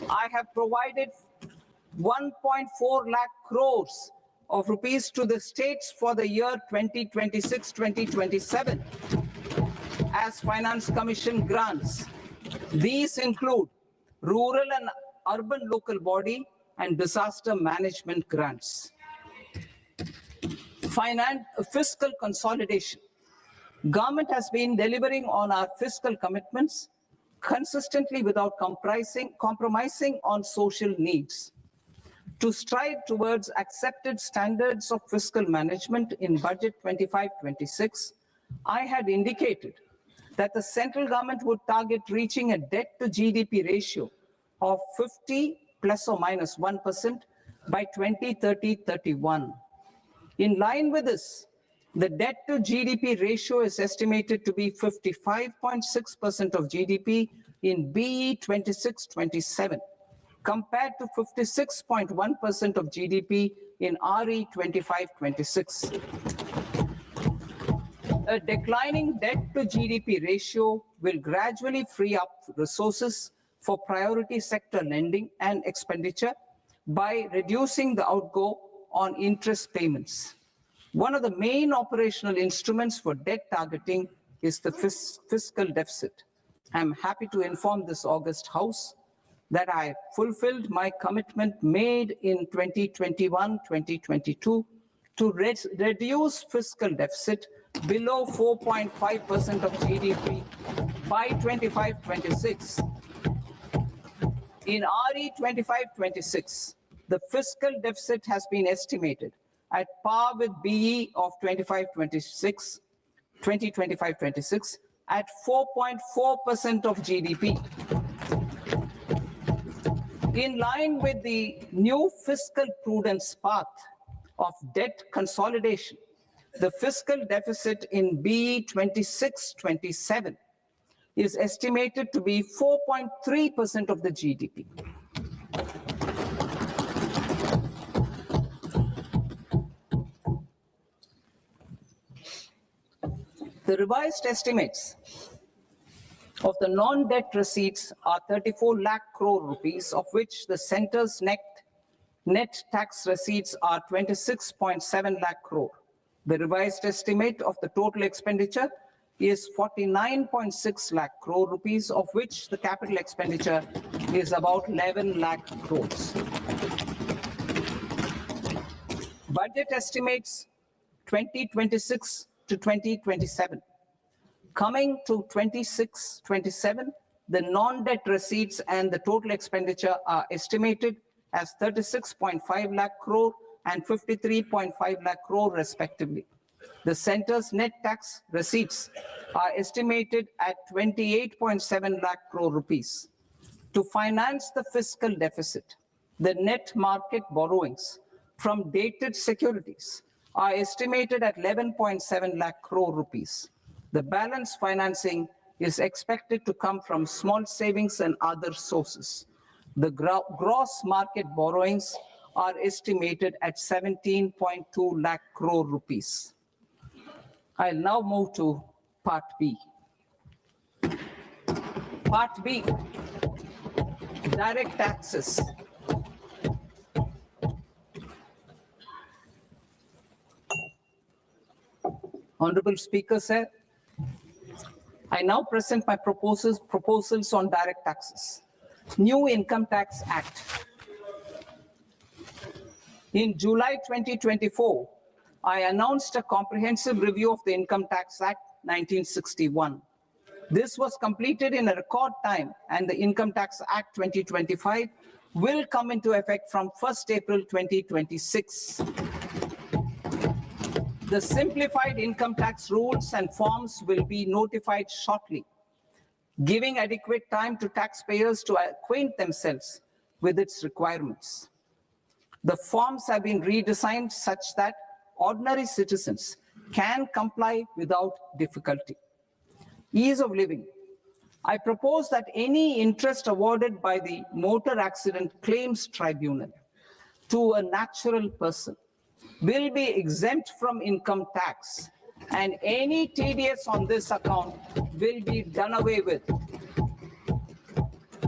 Speaker 2: I have provided 1.4 lakh crores of rupees to the states for the year 2026-2027 as Finance Commission grants. These include rural and urban local body and disaster management grants. Fiscal consolidation. Government has been delivering on our fiscal commitments consistently without compromising on social needs. To strive towards accepted standards of fiscal management in Budget 25-26, I had indicated that the central government would target reaching a debt to GDP ratio of 50 plus or minus 1% by 2030-31. In line with this, the debt to GDP ratio is estimated to be 55.6% of GDP in BE 26-27, compared to 56.1% of GDP in RE 25-26. A declining debt to GDP ratio will gradually free up resources for priority sector lending and expenditure by reducing the outgo on interest payments. One of the main operational instruments for debt targeting is the fiscal deficit. I'm happy to inform this august House that I fulfilled my commitment made in 2021-2022 to reduce fiscal deficit below 4.5% of GDP by 25-26. In RE 25-26, the fiscal deficit has been estimated at par with BE of 2025-26 at 4.4% of GDP. In line with the new fiscal prudence path of debt consolidation, the fiscal deficit in BE 26-27 is estimated to be 4.3% of the GDP. The revised estimates of the non-debt receipts are 34 lakh crore rupees, of which the centre's net tax receipts are 26.7 lakh crore. The revised estimate of the total expenditure is 49.6 lakh crore rupees, of which the capital expenditure is about 11 lakh crores. Budget estimates 2026 to 2027. Coming to 26-27, the non-debt receipts and the total expenditure are estimated as 36.5 lakh crore and 53.5 lakh crore respectively. The centre's net tax receipts are estimated at 28.7 lakh crore rupees. To finance the fiscal deficit, the net market borrowings from dated securities are estimated at 11.7 lakh crore rupees. The balance financing is expected to come from small savings and other sources. The gross market borrowings are estimated at 17.2 lakh crore rupees. I'll now move to Part B. Part B, direct taxes. Honorable Speaker, sir, I now present my proposals on direct taxes. New Income Tax Act. In July 2024, I announced a comprehensive review of the Income Tax Act 1961. This was completed in a record time, and the Income Tax Act 2025 will come into effect from 1st April 2026. The simplified income tax rules and forms will be notified shortly, giving adequate time to taxpayers to acquaint themselves with its requirements. The forms have been redesigned such that ordinary citizens can comply without difficulty. Ease of living. I propose that any interest awarded by the Motor Accident Claims Tribunal to a natural person will be exempt from income tax, and any TDS on this account will be done away with.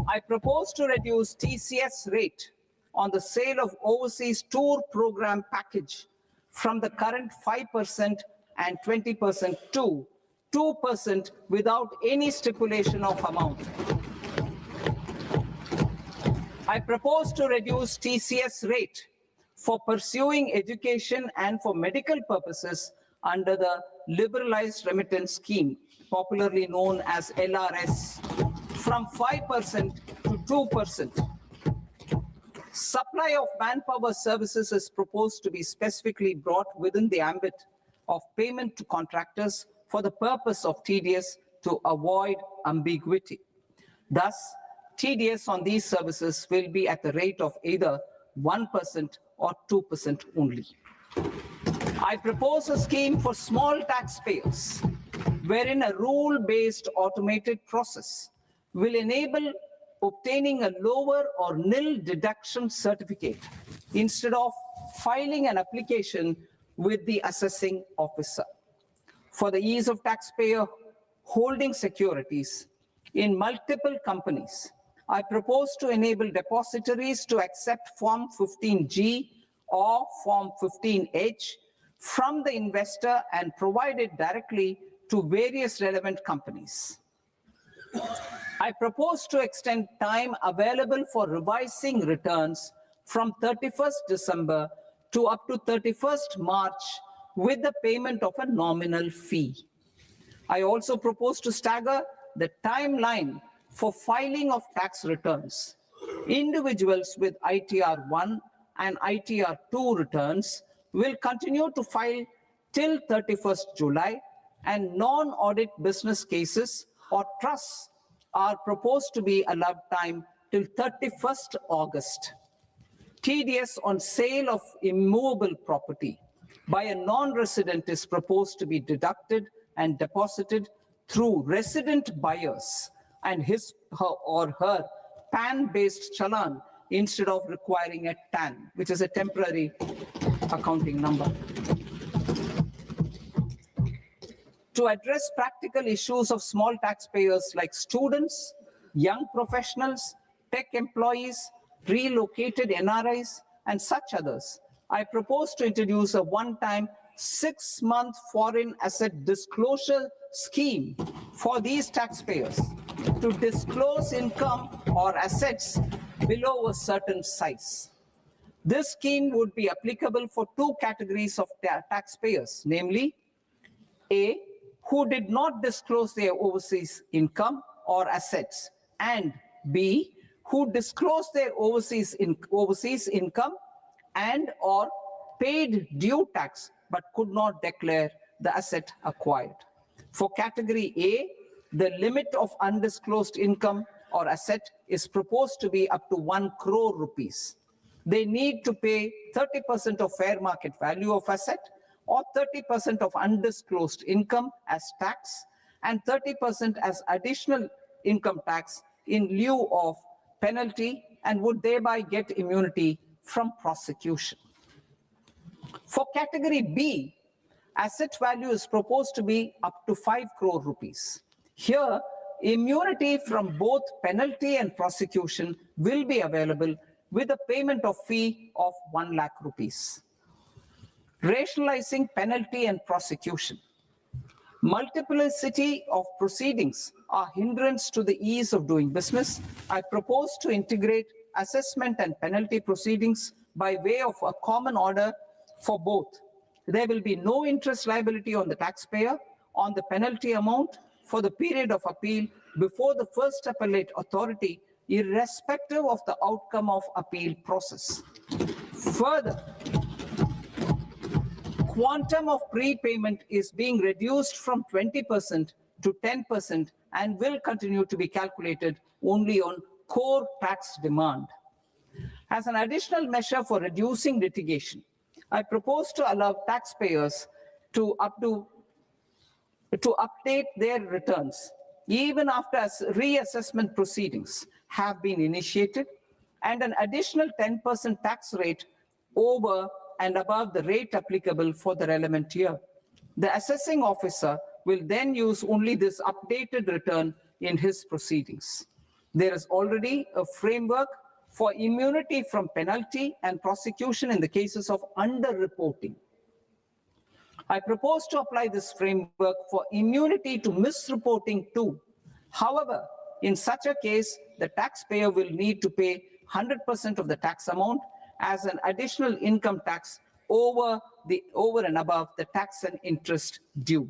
Speaker 2: I propose to reduce TCS rate on the sale of overseas tour program package from the current 5% and 20% to 2% without any stipulation of amount. I propose to reduce TCS rate for pursuing education and for medical purposes under the Liberalized Remittance Scheme, popularly known as LRS, from 5% to 2%. Supply of manpower services is proposed to be specifically brought within the ambit of payment to contractors for the purpose of TDS to avoid ambiguity. Thus, TDS on these services will be at the rate of either 1% or 2% only. I propose a scheme for small taxpayers, wherein a rule-based automated process will enable obtaining a lower or nil deduction certificate instead of filing an application with the assessing officer. For the ease of taxpayer holding securities in multiple companies, I propose to enable depositories to accept Form 15G or Form 15H from the investor and provide it directly to various relevant companies. I propose to extend time available for revising returns from 31st December to up to 31st March with the payment of a nominal fee. I also propose to stagger the timeline for filing of tax returns. Individuals with ITR 1 and ITR 2 returns will continue to file till 31st July, and non-audit business cases or trusts are proposed to be allowed time till 31st August. TDS on sale of immovable property by a non-resident is proposed to be deducted and deposited through resident buyers and his or her PAN-based challan instead of requiring a TAN, which is a temporary accounting number. To address practical issues of small taxpayers like students, young professionals, tech employees, relocated NRIs, and such others, I propose to introduce a one-time 6-month foreign asset disclosure scheme for these taxpayers to disclose income or assets below a certain size. This scheme would be applicable for two categories of taxpayers, namely, A, who did not disclose their overseas income or assets, and B, who disclosed their overseas income and or paid due tax but could not declare the asset acquired. For category A, the limit of undisclosed income or asset is proposed to be up to 1 crore rupees. They need to pay 30% of fair market value of asset or 30% of undisclosed income as tax and 30% as additional income tax in lieu of penalty and would thereby get immunity from prosecution. For category B, asset value is proposed to be up to 5 crore rupees. Here, immunity from both penalty and prosecution will be available with a payment of fee of 1 lakh rupees. Rationalizing penalty and prosecution. Multiplicity of proceedings are hindrance to the ease of doing business. I propose to integrate assessment and penalty proceedings by way of a common order for both. There will be no interest liability on the taxpayer on the penalty amount for the period of appeal before the first appellate authority, irrespective of the outcome of appeal process. Further, quantum of prepayment is being reduced from 20% to 10% and will continue to be calculated only on core tax demand. As an additional measure for reducing litigation, I propose to allow taxpayers to update their returns even after reassessment proceedings have been initiated, and an additional 10% tax rate over and above the rate applicable for the relevant year. The assessing officer will then use only this updated return in his proceedings. There is already a framework for immunity from penalty and prosecution in the cases of underreporting. I propose to apply this framework for immunity to misreporting too. However, in such a case, the taxpayer will need to pay 100% of the tax amount as an additional income tax over and above the tax and interest due.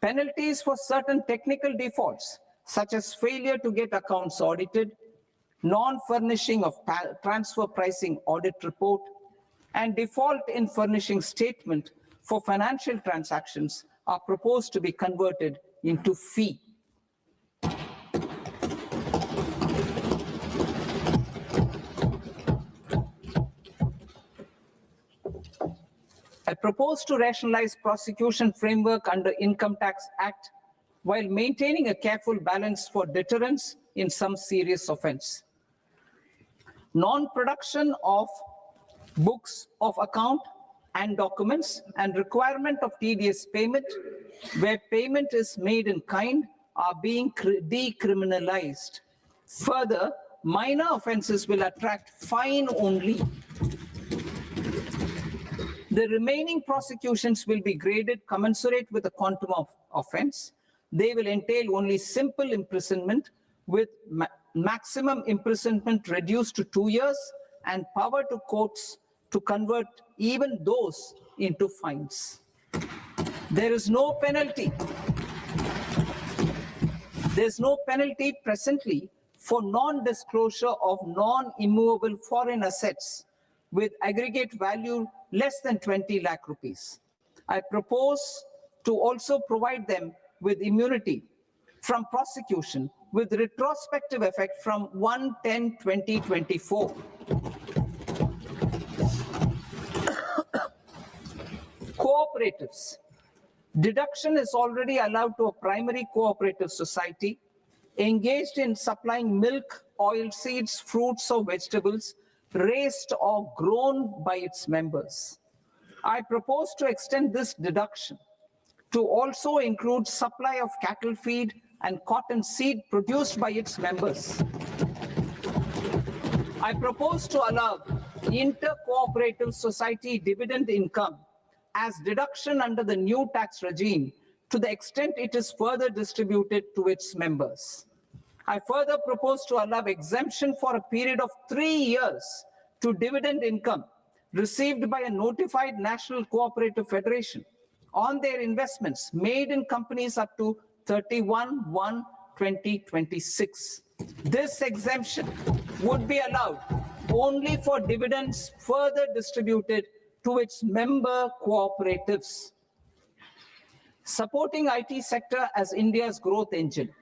Speaker 2: Penalties for certain technical defaults, such as failure to get accounts audited, non-furnishing of transfer pricing audit report, and default in furnishing statement for financial transactions are proposed to be converted into fee. I propose to rationalize prosecution framework under Income Tax Act while maintaining a careful balance for deterrence in some serious offense. Non-production of books of account and documents and requirement of TDS payment where payment is made in kind are being decriminalized. Further, minor offenses will attract fine only. The remaining prosecutions will be graded commensurate with the quantum of offense. They will entail only simple imprisonment with maximum imprisonment reduced to 2 years and power to courts to convert even those into fines. There is no penalty. There's no penalty presently for non-disclosure of non-immovable foreign assets with aggregate value less than 20 lakh rupees. I propose to also provide them with immunity from prosecution with retrospective effect from 1/10/2024. Cooperatives. Deduction is already allowed to a primary cooperative society engaged in supplying milk, oilseeds, fruits or vegetables raised or grown by its members. I propose to extend this deduction to also include supply of cattle feed and cotton seed produced by its members. I propose to allow inter-cooperative society dividend income as deduction under the new tax regime to the extent it is further distributed to its members. I further propose to allow exemption for a period of 3 years to dividend income received by a notified national cooperative federation on their investments made in companies up to 31/1/2026. This exemption would be allowed only for dividends further distributed to its member cooperatives. Supporting IT sector as India's growth engine.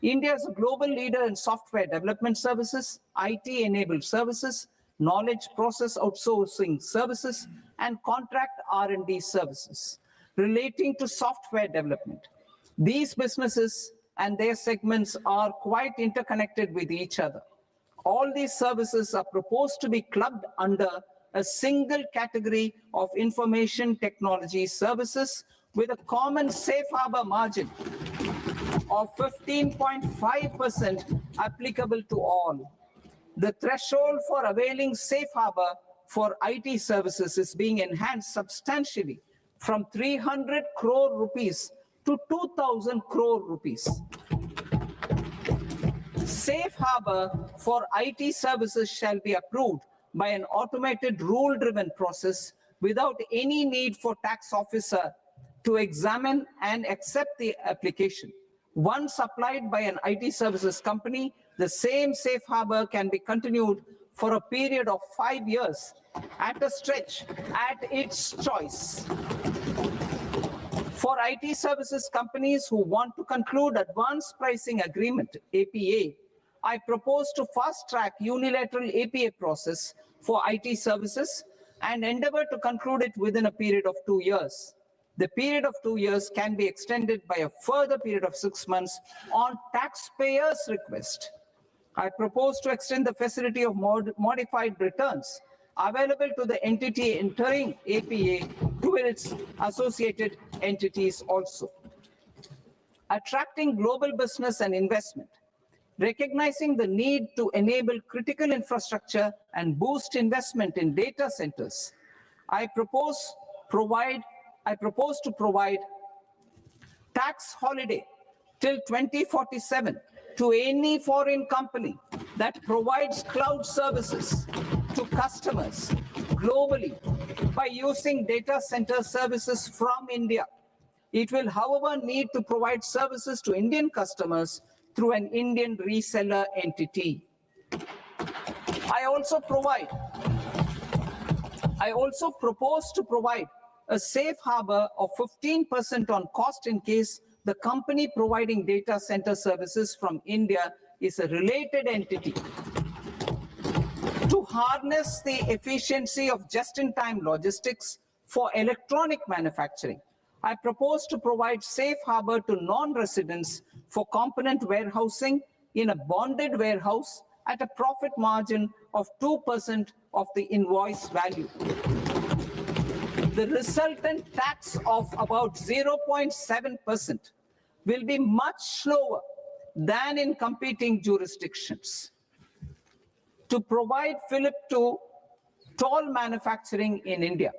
Speaker 2: India is a global leader in software development services, IT-enabled services, knowledge process outsourcing services, and contract R&D services relating to software development. These businesses and their segments are quite interconnected with each other. All these services are proposed to be clubbed under a single category of information technology services with a common safe harbor margin of 15.5% applicable to all. The threshold for availing safe harbor for IT services is being enhanced substantially from 300 crore rupees to 2,000 crore rupees. Safe harbor for IT services shall be approved by an automated rule-driven process without any need for tax officer to examine and accept the application. Once applied by an IT services company, the same safe harbor can be continued for a period of 5 years at a stretch at its choice. For IT services companies who want to conclude advanced pricing agreement, APA, I propose to fast-track unilateral APA process for IT services and endeavor to conclude it within a period of 2 years. The period of 2 years can be extended by a further period of 6 months on taxpayers' request. I propose to extend the facility of modified returns available to the entity entering APA to its associated entities also. Attracting global business and investment. Recognizing the need to enable critical infrastructure and boost investment in data centers, I propose to provide tax holiday till 2047 to any foreign company that provides cloud services to customers globally by using data center services from India. It will, however, need to provide services to Indian customers through an Indian reseller entity. I also propose to provide a safe harbor of 15% on cost in case the company providing data center services from India is a related entity. To harness the efficiency of just-in-time logistics for electronic manufacturing, I propose to provide safe harbor to non-residents for component warehousing in a bonded warehouse at a profit margin of 2% of the invoice value. The resultant tax of about 0.7% will be much lower than in competing jurisdictions. To provide fillip to toll manufacturing in India,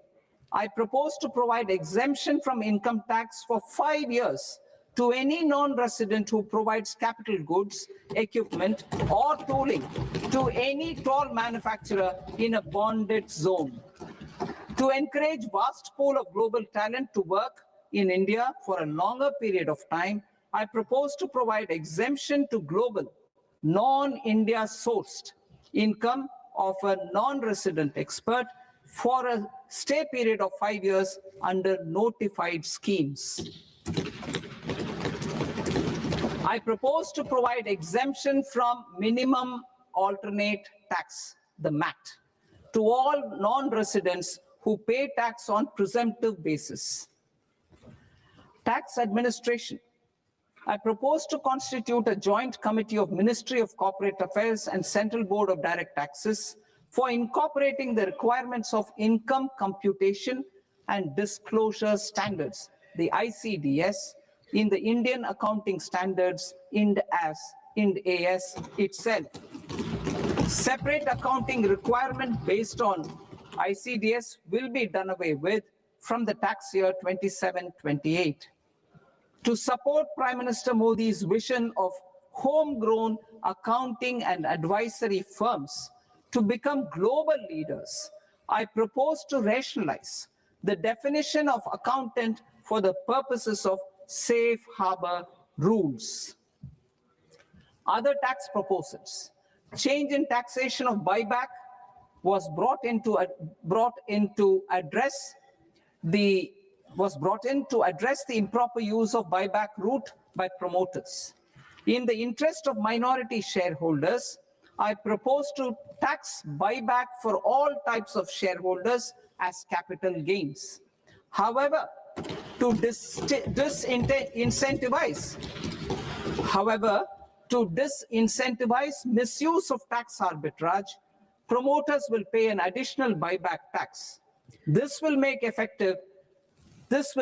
Speaker 2: I propose to provide exemption from income tax for 5 years to any non-resident who provides capital goods, equipment, or tooling to any toll manufacturer in a bonded zone. To encourage vast pool of global talent to work in India for a longer period of time, I propose to provide exemption to global, non-India sourced income of a non-resident expert for a stay period of 5 years under notified schemes. I propose to provide exemption from minimum alternate tax, the MAT, to all non-residents who pay tax on presumptive basis. Tax administration. I propose to constitute a joint committee of Ministry of Corporate Affairs and Central Board of Direct Taxes for incorporating the requirements of income computation and disclosure standards, the ICDS, in the Indian Accounting Standards, IND AS itself. Separate accounting requirement based on ICDS will be done away with from the tax year 27-28. To support Prime Minister Modi's vision of homegrown accounting and advisory firms to become global leaders, I propose to rationalize the definition of accountant for the purposes of safe harbor rules. Other tax proposals. Change in taxation of buyback was brought into address the was brought in to address the improper use of buyback route by promoters. In the interest of minority shareholders, I propose to tax buyback for all types of shareholders as capital gains. However, to disincentivize misuse of tax arbitrage, promoters will pay an additional buyback tax. This will make effective tax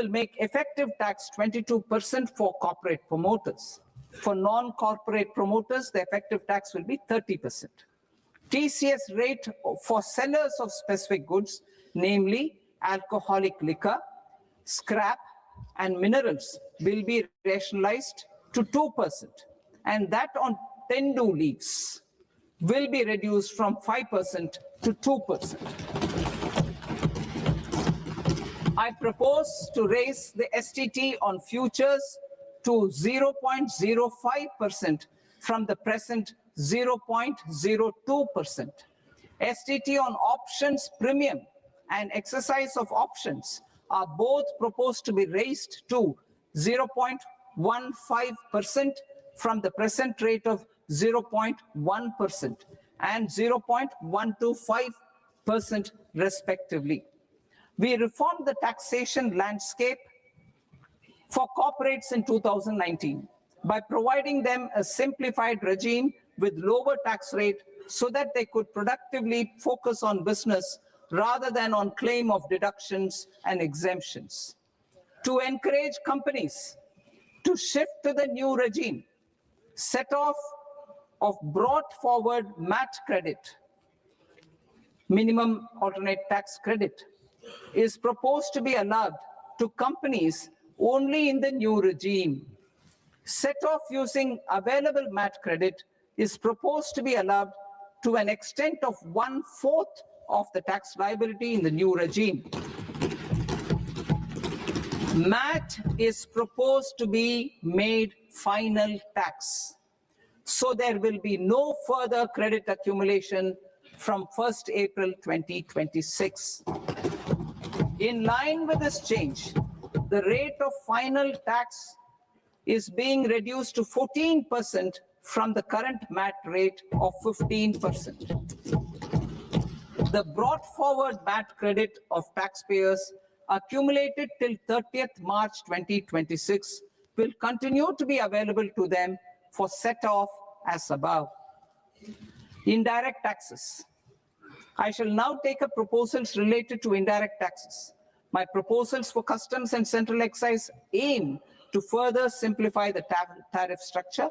Speaker 2: 22% for corporate promoters. For non-corporate promoters, the effective tax will be 30%. TCS rate for sellers of specific goods, namely alcoholic liquor, scrap, and minerals, will be rationalized to 2%, and that on tendu leaves will be reduced from 5% to 2%. I propose to raise the STT on futures to 0.05% from the present 0.02%. STT on options premium and exercise of options are both proposed to be raised to 0.15% from the present rate of 0.1% and 0.125% respectively. We reformed the taxation landscape for corporates in 2019 by providing them a simplified regime with lower tax rate so that they could productively focus on business rather than on claim of deductions and exemptions. To encourage companies to shift to the new regime, set off of brought forward MAT credit, minimum alternate tax credit, is proposed to be allowed to companies only in the new regime. Set off using available MAT credit is proposed to be allowed to an extent of 1/4 of the tax liability in the new regime. MAT is proposed to be made final tax, so there will be no further credit accumulation from 1st April 2026. In line with this change, the rate of final tax is being reduced to 14% from the current MAT rate of 15%. The brought forward MAT credit of taxpayers accumulated till 30th March 2026 will continue to be available to them for set off as above. Indirect taxes. I shall now take up proposals related to indirect taxes. My proposals for customs and central excise aim to further simplify the tariff structure,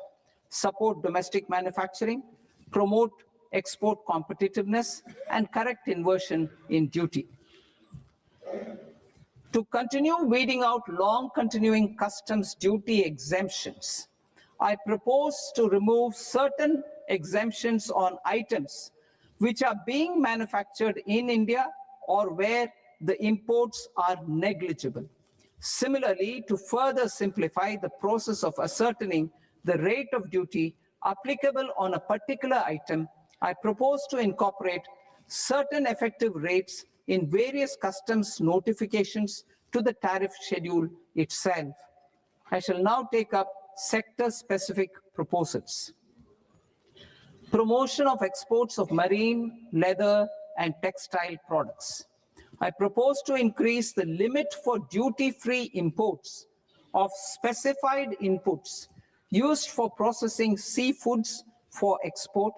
Speaker 2: support domestic manufacturing, promote export competitiveness, and correct inversion in duty. To continue weeding out long continuing customs duty exemptions, I propose to remove certain exemptions on items which are being manufactured in India or where the imports are negligible. Similarly, to further simplify the process of ascertaining the rate of duty applicable on a particular item, I propose to incorporate certain effective rates in various customs notifications to the tariff schedule itself. I shall now take up sector-specific proposals. Promotion of exports of marine, leather, and textile products. I propose to increase the limit for duty-free imports of specified inputs used for processing seafoods for export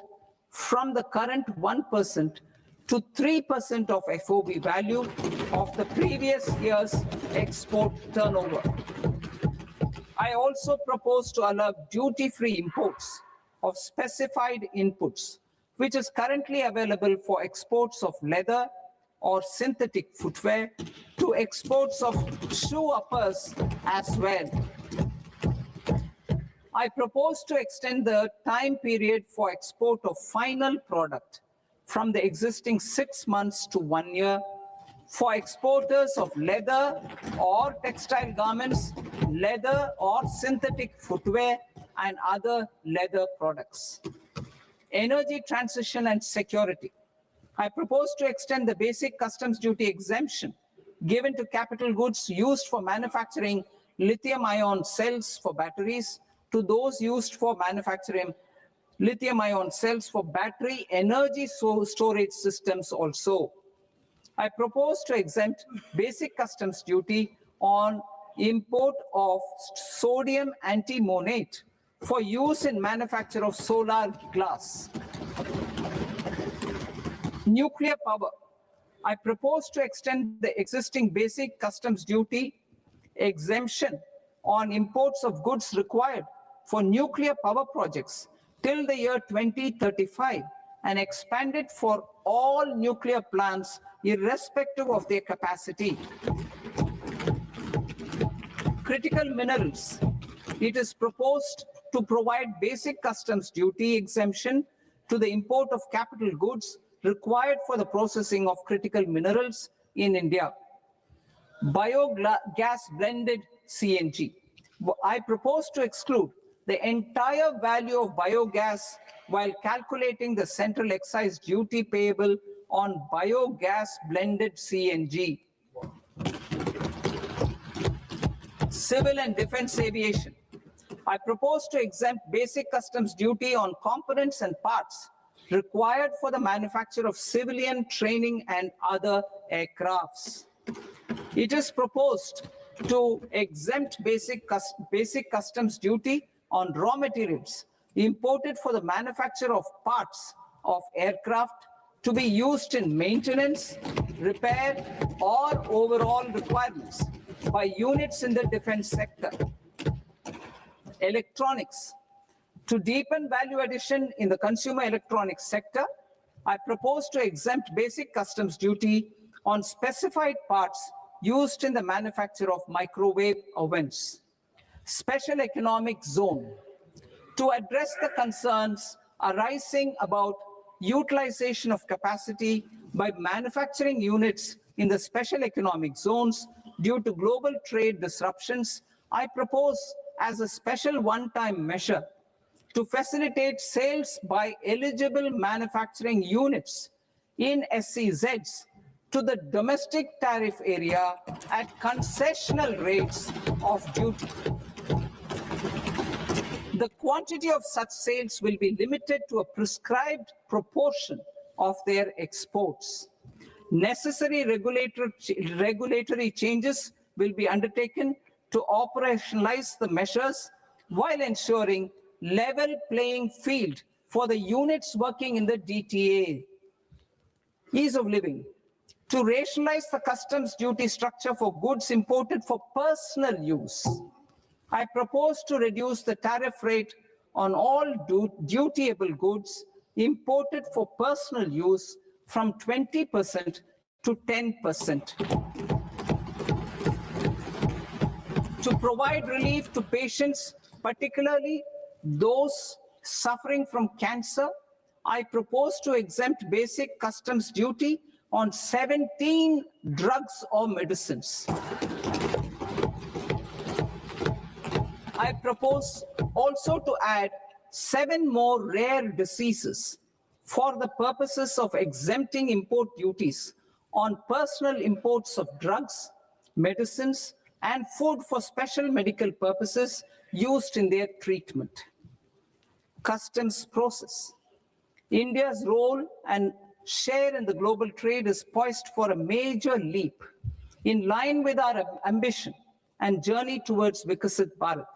Speaker 2: from the current 1% to 3% of FOB value of the previous year's export turnover. I also propose to allow duty-free imports of specified inputs, which is currently available for exports of leather or synthetic footwear, to exports of shoe uppers as well. I propose to extend the time period for export of final product from the existing 6 months to 1 year for exporters of leather or textile garments, leather or synthetic footwear, and other leather products. Energy transition and security. I propose to extend the basic customs duty exemption given to capital goods used for manufacturing lithium-ion cells for batteries to those used for manufacturing lithium-ion cells for battery energy storage systems also. I propose to exempt basic customs duty on import of sodium antimonate for use in manufacture of solar glass. Nuclear power. I propose to extend the existing basic customs duty exemption on imports of goods required for nuclear power projects till the year 2035 and expand it for all nuclear plants irrespective of their capacity. Critical minerals. It is proposed to provide basic customs duty exemption to the import of capital goods required for the processing of critical minerals in India. Biogas blended CNG. I propose to exclude the entire value of biogas while calculating the central excise duty payable on biogas blended CNG. Civil and defense aviation. I propose to exempt basic customs duty on components and parts required for the manufacture of civilian training and other aircrafts. It is proposed to exempt basic customs duty on raw materials imported for the manufacture of parts of aircraft to be used in maintenance, repair, or overall requirements by units in the defense sector. Electronics. To deepen value addition in the consumer electronics sector, I propose to exempt basic customs duty on specified parts used in the manufacture of microwave ovens. Special economic zone. To address the concerns arising about utilization of capacity by manufacturing units in the special economic zones due to global trade disruptions, I propose as a special one-time measure to facilitate sales by eligible manufacturing units in SEZs to the domestic tariff area at concessional rates of duty. The quantity of such sales will be limited to a prescribed proportion of their exports. Necessary regulatory changes will be undertaken to operationalize the measures while ensuring level playing field for the units working in the DTA. Ease of living. To rationalize the customs duty structure for goods imported for personal use, I propose to reduce the tariff rate on all dutiable goods imported for personal use from 20% to 10%. To provide relief to patients, particularly those suffering from cancer, I propose to exempt basic customs duty on 17 drugs or medicines. I propose also to add 7 more rare diseases for the purposes of exempting import duties on personal imports of drugs, medicines, and food for special medical purposes used in their treatment. Customs process. India's role and share in the global trade is poised for a major leap in line with our ambition and journey towards Vikasit Bharat.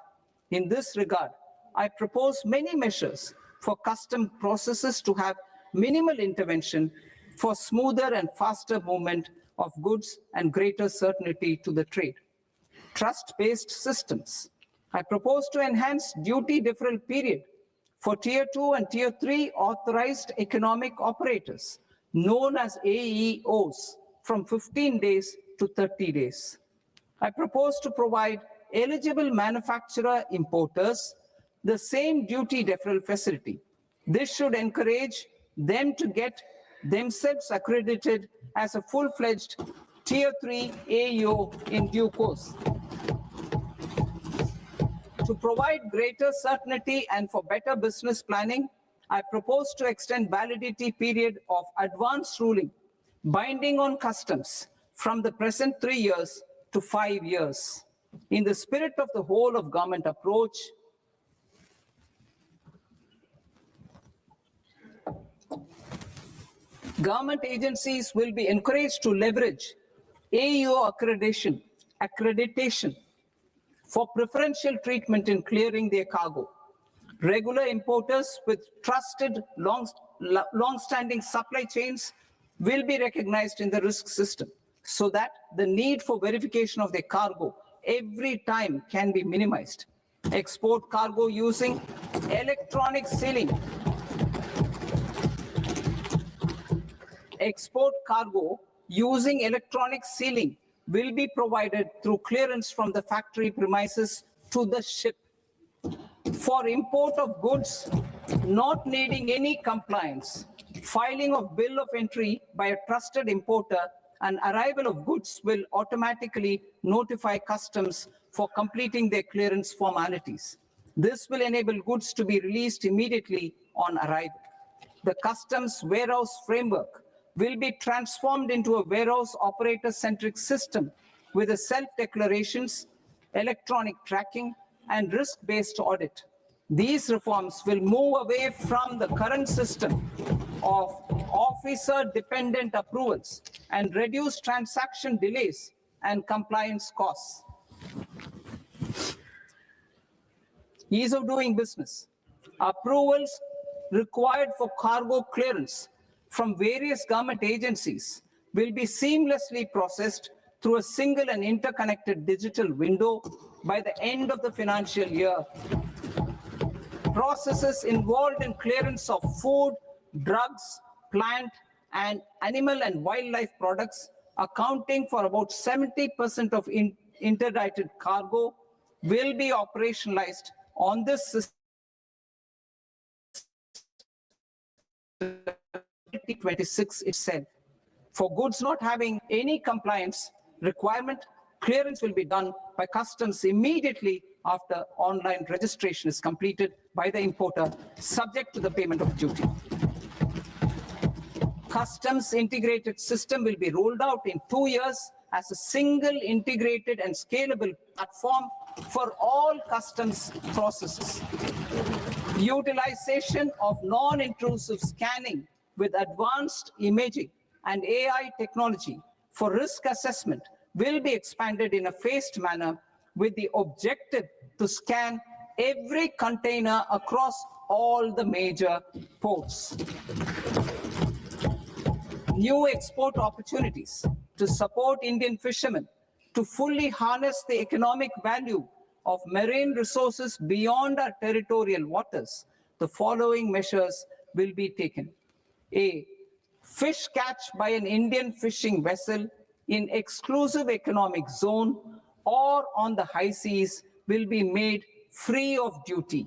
Speaker 2: In this regard, I propose many measures for custom processes to have minimal intervention for smoother and faster movement of goods and greater certainty to the trade. Trust-based systems. I propose to enhance duty deferral period for Tier 2 and Tier 3 authorized economic operators, known as AEOs, from 15 days to 30 days. I propose to provide eligible manufacturer importers the same duty deferral facility. This should encourage them to get themselves accredited as a full-fledged Tier 3 AEO in due course. To provide greater certainty and for better business planning, I propose to extend validity period of advance ruling binding on customs from the present 3 years to 5 years. In the spirit of the whole of government approach, government agencies will be encouraged to leverage AEO accreditation for preferential treatment in clearing their cargo. Regular importers with trusted long-standing supply chains will be recognized in the risk system so that the need for verification of their cargo every time can be minimized. Export cargo using electronic sealing. Export cargo using electronic sealing will be provided through clearance from the factory premises to the ship. For import of goods not needing any compliance, filing of bill of entry by a trusted importer and arrival of goods will automatically notify customs for completing their clearance formalities. This will enable goods to be released immediately on arrival. The customs warehouse framework will be transformed into a warehouse operator-centric system with a self-declarations, electronic tracking, and risk-based audit. These reforms will move away from the current system of officer-dependent approvals and reduce transaction delays and compliance costs. Ease of doing business. Approvals required for cargo clearance from various government agencies will be seamlessly processed through a single and interconnected digital window by the end of the financial year. Processes involved in clearance of food, drugs, plant, and animal and wildlife products, accounting for about 70% of interdicted cargo, will be operationalized on this system 2026 itself. For goods not having any compliance requirement, clearance will be done by customs immediately after online registration is completed by the importer, subject to the payment of duty. Customs integrated system will be rolled out in 2 years as a single integrated and scalable platform for all customs processes. Utilization of non-intrusive scanning with advanced imaging and AI technology for risk assessment will be expanded in a phased manner with the objective to scan every container across all the major ports. New export opportunities to support Indian fishermen to fully harness the economic value of marine resources beyond our territorial waters. The following measures will be taken. A. Fish catch by an Indian fishing vessel in exclusive economic zone or on the high seas will be made free of duty.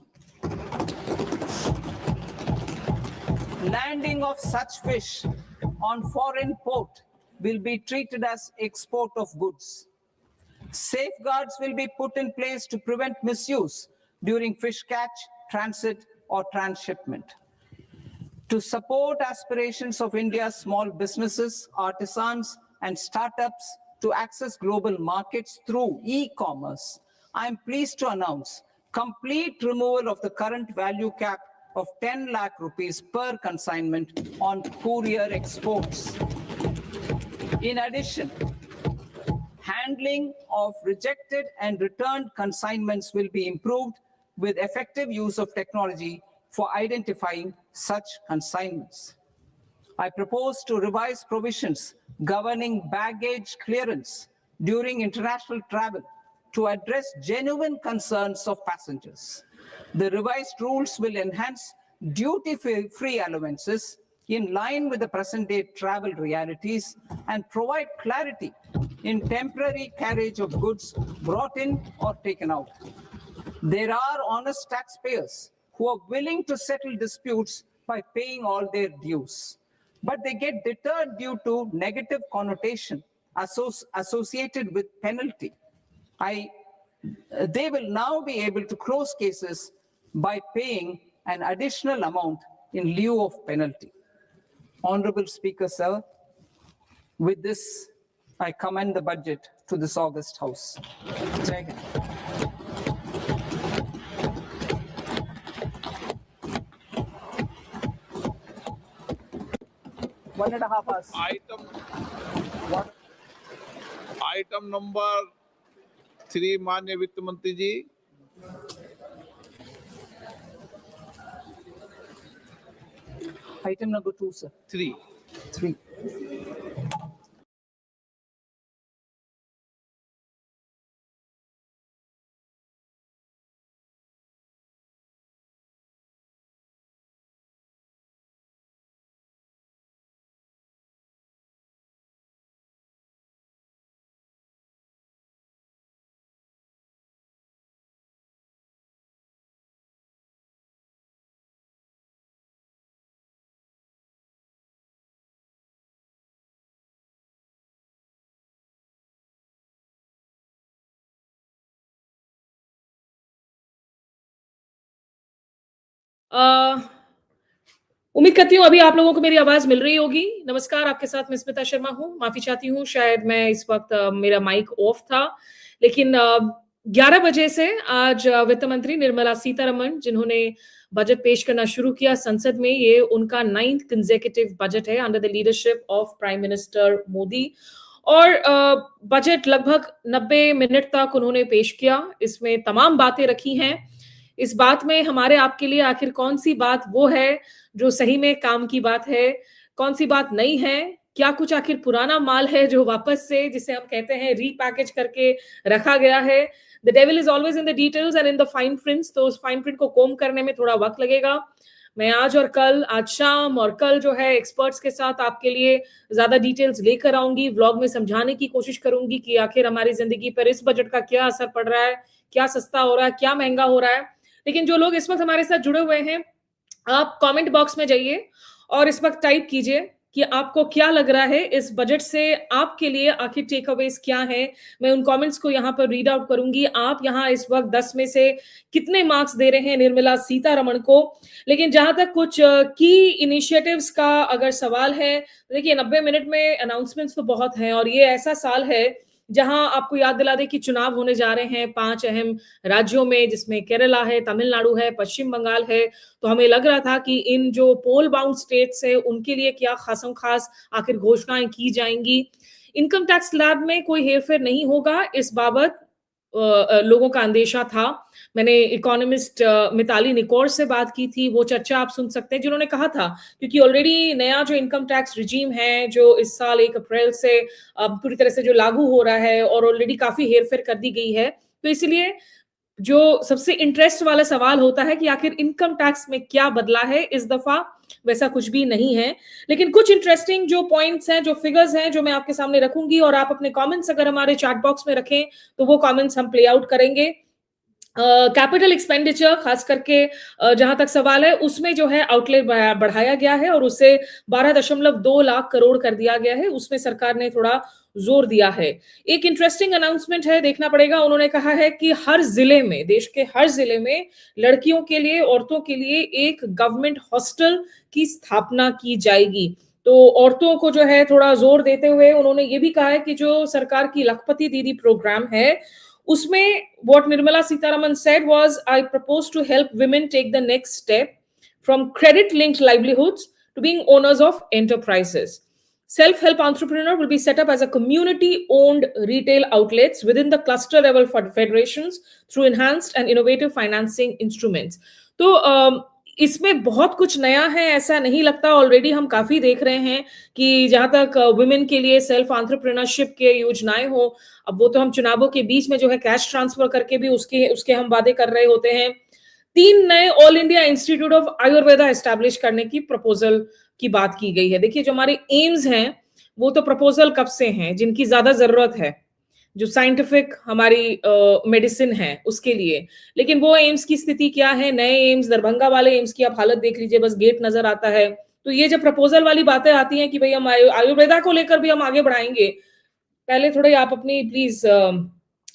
Speaker 2: Landing of such fish on foreign port will be treated as export of goods. Safeguards will be put in place to prevent misuse during fish catch, transit, or transshipment. To support aspirations of India's small businesses, artisans, and startups to access global markets through e-commerce, I am pleased to announce complete removal of the current value cap of 10 lakh rupees per consignment on courier exports. In addition, handling of rejected and returned consignments will be improved with effective use of technology for identifying such consignments. I propose to revise provisions governing baggage clearance during international travel to address genuine concerns of passengers. The revised rules will enhance duty-free allowances in line with the present-day travel realities and provide clarity in temporary carriage of goods brought in or taken out. There are honest taxpayers who are willing to settle disputes by paying all their dues, but they get deterred due to negative connotation associated with penalty. They will now be able to close cases by paying an additional amount in lieu of penalty. Honorable Speaker, sir, with this, I commend the budget to this august House. Jai Hind. One and a half hours.
Speaker 1: Item number 3 माननीय वित्त मंत्री जी।
Speaker 2: Item number 2, sir.
Speaker 1: 3।
Speaker 2: 3.
Speaker 3: उम्मीद करती हूँ अभी आप लोगों को मेरी आवाज मिल रही होगी। नमस्कार, आपके साथ मैं स्मिता शर्मा हूँ। माफी चाहती हूँ, शायद मैं इस वक्त मेरा माइक ऑफ था, लेकिन 11 बजे से आज वित्त मंत्री निर्मला सीतारमण जिन्होंने बजट पेश करना शुरू किया संसद में, ये उनका 9th कंसेक्यूटिव बजट है under the leadership of prime minister Modi. और बजट लगभग 90 मिनट तक उन्होंने पेश किया। इसमें तमाम बातें रखी हैं। इस बात में हमारे आपके लिए आखिर कौन सी बात वो है जो सही में काम की बात है, कौन सी बात नहीं है, क्या कुछ आखिर पुराना माल है जो वापस से, जिसे हम कहते हैं, रीपैकेज करके रखा गया है। The devil is always in the details and in the fine prints. तो उस फाइन प्रिंट को कोम करने में थोड़ा वक्त लगेगा। मैं आज और कल, आज शाम और कल जो है एक्सपर्ट्स के साथ आपके लिए ज्यादा डिटेल्स लेकर आऊंगी। व्लॉग में समझाने की कोशिश करूंगी कि आखिर हमारी जिंदगी पर इस बजट का क्या असर पड़ रहा है, क्या सस्ता हो रहा है, क्या महंगा हो रहा है। लेकिन जो लोग इस वक्त हमारे साथ जुड़े हुए हैं, आप कमेंट बॉक्स में जाइए और इस वक्त टाइप कीजिए कि आपको क्या लग रहा है इस बजट से, आपके लिए आखिर टेक अवेज क्या है। मैं उन कमेंट्स को यहाँ पर रीड आउट करूंगी। आप यहाँ इस वक्त 10 में से कितने मार्क्स दे रहे हैं निर्मला सीतारमण को। लेकिन जहां तक कुछ की इनिशिएटिव्स का अगर सवाल है, देखिए 90 मिनट में अनाउंसमेंट्स तो बहुत हैं और ये ऐसा साल है जहां आपको याद दिला दे कि चुनाव होने जा रहे हैं 5 अहम राज्यों में, जिसमें केरला है, तमिलनाडु है, पश्चिम बंगाल है। तो हमें लग रहा था कि इन जो पोल बाउंड स्टेट्स है उनके लिए क्या खासम खास आखिर घोषणाएं की जाएंगी। इनकम टैक्स स्लैब में कोई हेरफेर नहीं होगा, इस बाबत लोगों का अंदेशा था। मैंने इकोनॉमिस्ट मिताली निकोर से बात की थी, वो चर्चा आप सुन सकते हैं, जिन्होंने कहा था क्योंकि ऑलरेडी नया जो इनकम टैक्स रिजीम है जो इस साल 1 अप्रैल से पूरी तरह से जो लागू हो रहा है और ऑलरेडी काफी हेरफेर कर दी गई है, तो इसलिए जो सबसे इंटरेस्ट वाला सवाल होता है कि आखिर इनकम टैक्स में क्या बदला है, इस दफा वैसा कुछ भी नहीं है। लेकिन कुछ इंटरेस्टिंग जो पॉइंट्स हैं, जो फिगर्स हैं, जो मैं आपके सामने रखूंगी और आप अपने कमेंट्स अगर हमारे चैट बॉक्स में रखें तो वो कमेंट्स हम प्ले आउट करेंगे। कैपिटल एक्सपेंडिचर खास करके जहां तक सवाल है, उसमें जो है आउटलेट बढ़ाया गया है और उसे 12.2 लाख करोड़ कर दिया गया है। उसमें सरकार ने थोड़ा जोर दिया है। एक इंटरेस्टिंग अनाउंसमेंट है, देखना पड़ेगा। उन्होंने कहा है कि हर जिले में, देश के हर जिले में लड़कियों के लिए, औरतों के लिए एक गवर्नमेंट हॉस्टल की स्थापना की जाएगी। तो औरतों को जो है थोड़ा जोर देते हुए उन्होंने ये भी कहा है कि जो सरकार की लखपति दीदी प्रोग्राम है उसमें what Nirmala Sitharaman said was, I propose to help women take the next step from credit-linked livelihoods to being owners of enterprises. Self-help entrepreneur will be set up as a community-owned retail outlets within the cluster level federations through enhanced and innovative financing instruments. तो इसमें बहुत कुछ नया है ऐसा नहीं लगता। Already हम काफी देख रहे हैं कि जहां तक वुमेन के लिए सेल्फ एंटरप्रेन्योरशिप के योजनाएं हो, अब वो तो हम चुनावों के बीच में जो है कैश ट्रांसफर करके भी उसके हम वादे कर रहे होते हैं। 3 नए all India institute of Ayurveda establish करने की प्रपोजल की बात की गई है। देखिए, जो हमारे एम्स हैं वो तो प्रपोजल कब से हैं, जिनकी ज्यादा जरूरत है, जो साइंटिफिक हमारी मेडिसिन है उसके लिए। लेकिन वो एम्स की स्थिति क्या है, नए एम्स, दरभंगा वाले एम्स की आप हालत देख लीजिए, बस गेट नजर आता है। तो ये जब प्रपोजल वाली बातें आती हैं कि भाई हम आयुर्वेदा को लेकर भी हम आगे बढ़ाएंगे, पहले थोड़े आप अपनी प्लीज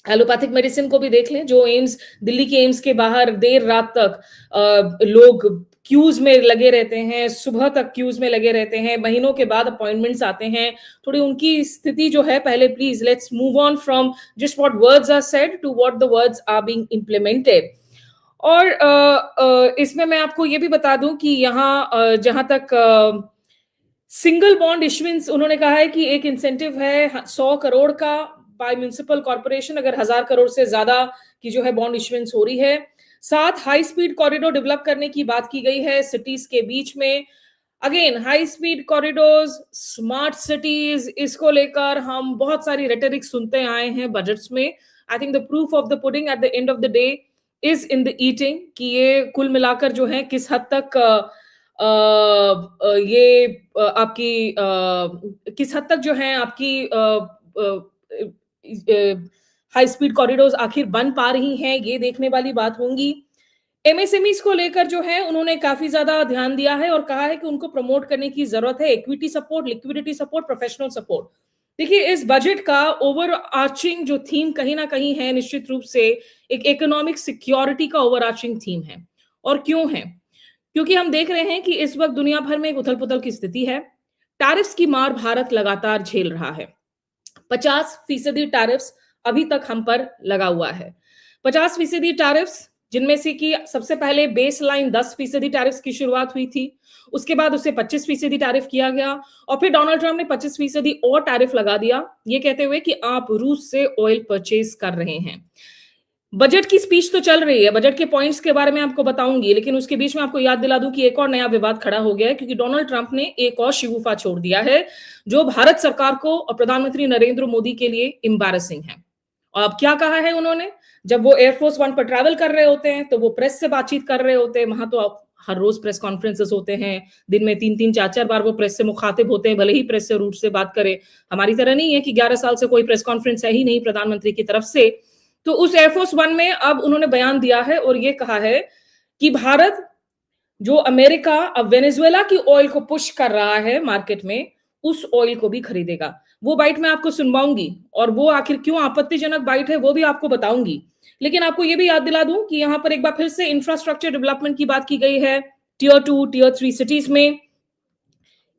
Speaker 3: एलोपैथिक मेडिसिन को भी देख लें। जो एम्स, दिल्ली के एम्स के बाहर देर रात तक लोग क्यूज में लगे रहते हैं, सुबह तक क्यूज में लगे रहते हैं, महीनों के बाद अपॉइंटमेंट्स आते हैं। थोड़ी उनकी स्थिति जो है, पहले please let's move on from just what words are said to what the words are being implemented. और इसमें मैं आपको ये भी बता दूं कि यहाँ जहां तक सिंगल बॉन्ड इश्यूएंस, उन्होंने कहा है कि एक इंसेंटिव है 100 करोड़ का बाय म्युनिसिपल कॉर्पोरेशन अगर 1000 करोड़ से ज्यादा की जो है बॉन्ड इश्यूएंस हो रही है। साथ हाई स्पीड कॉरिडोर डेवलप करने की बात की गई है सिटीज के बीच में। Again high speed corridors, smart cities, इसको लेकर हम बहुत सारी रेटरिक सुनते आए हैं बजट्स में। I think the proof of the pudding at the end of the day is in the eating, कि ये कुल मिलाकर जो है किस हद तक ये आपकी किस हद तक जो है आपकी हाई स्पीड कॉरिडोर्स आखिर बन पा रही हैं, ये देखने वाली बात होंगी। एमएसएमईज को लेकर जो है उन्होंने काफी ज्यादा ध्यान दिया है और कहा है कि उनको प्रमोट करने की जरूरत है। Equity support, liquidity support, professional support. देखिए, इस बजट का ओवर आर्चिंग जो थीम कहीं ना कहीं है, निश्चित रूप से एक इकोनॉमिक सिक्योरिटी का ओवर आर्चिंग थीम है। और क्यों है? क्योंकि हम देख रहे हैं कि इस वक्त दुनिया भर में एक उथल पुथल की स्थिति है। टैरिफ्स की मार भारत लगातार झेल रहा है। 50% टैरिफ्स अभी तक हम पर लगा हुआ है। 50% टैरिफ्स, जिनमें से कि सबसे पहले बेस लाइन 10% टैरिफ्स की शुरुआत हुई थी, उसके बाद उसे 25% टैरिफ किया गया और फिर डोनाल्ड ट्रंप ने 25% और टैरिफ लगा दिया, ये कहते हुए कि आप रूस से ऑयल परचेज कर रहे हैं। बजट की स्पीच तो चल रही है, बजट के पॉइंट्स के बारे में आपको बताऊंगी, लेकिन उसके बीच में आपको याद दिला दूं कि एक और नया विवाद खड़ा हो गया है, क्योंकि डोनाल्ड ट्रंप ने एक और शिगुफा छोड़ दिया है जो भारत सरकार को और प्रधानमंत्री नरेंद्र मोदी के लिए एम्बैरेसिंग है। और अब क्या कहा है उन्होंने? जब वो एयरफोर्स 1 पर ट्रैवल कर रहे होते हैं तो वो प्रेस से बातचीत कर रहे होते हैं। वहां तो हर रोज प्रेस कॉन्फ्रेंसेस होते हैं, दिन में 3-3, 4-4 बार वो प्रेस से मुखातिब होते हैं, भले ही प्रेस से रूट से बात करे। हमारी तरह नहीं है कि 11 साल से कोई प्रेस कॉन्फ्रेंस है ही नहीं प्रधानमंत्री की तरफ से। तो उस एयरफोर्स 1 में अब उन्होंने बयान दिया है और ये कहा है कि भारत, जो अमेरिका अब वेनेजुएला की ऑयल को पुश कर रहा है मार्केट में, उस ऑयल को भी खरीदेगा। वो बाइट मैं आपको सुनवाऊंगी और वो आखिर क्यों आपत्तिजनक बाइट है वो भी आपको बताऊंगी। लेकिन आपको ये भी याद दिला दूं कि यहां पर एक बार फिर से इंफ्रास्ट्रक्चर डेवलपमेंट की बात की गई है टियर 2, टियर 3 सिटीज में।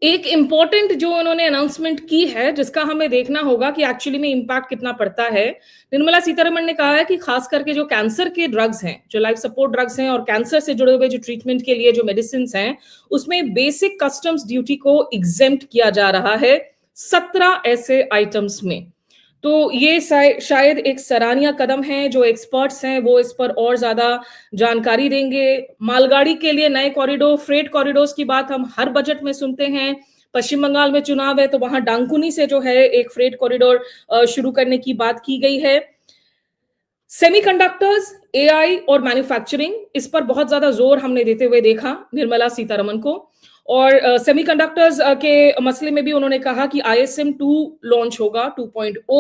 Speaker 3: एक इंपॉर्टेंट जो उन्होंने अनाउंसमेंट की है, जिसका हमें देखना होगा कि एक्चुअली में इंपैक्ट कितना पड़ता है। निर्मला सीतारमण ने कहा है कि खास करके जो कैंसर के ड्रग्स हैं, जो लाइफ सपोर्ट ड्रग्स हैं और कैंसर से जुड़े हुए जो ट्रीटमेंट के लिए जो मेडिसिन हैं, उसमें बेसिक कस्टम्स ड्यूटी को एग्जेम्प्ट किया जा रहा है 17 ऐसे आइटम्स में। तो ये शायद एक सराहनीय कदम है। जो एक्सपर्ट्स हैं वो इस पर और ज्यादा जानकारी देंगे। मालगाड़ी के लिए नए कॉरिडोर, फ्रेट कॉरिडोर्स की बात हम हर बजट में सुनते हैं। पश्चिम बंगाल में चुनाव है तो वहां डांकुनी से जो है एक फ्रेट कॉरिडोर शुरू करने की बात की गई है। सेमीकंडक्टर्स, एआई और मैन्युफैक्चरिंग, इस पर बहुत ज्यादा जोर हमने देते हुए देखा निर्मला सीतारमण को। और सेमीकंडक्टर्स के मसले में भी उन्होंने कहा कि ISM 2 लॉन्च होगा 2.0।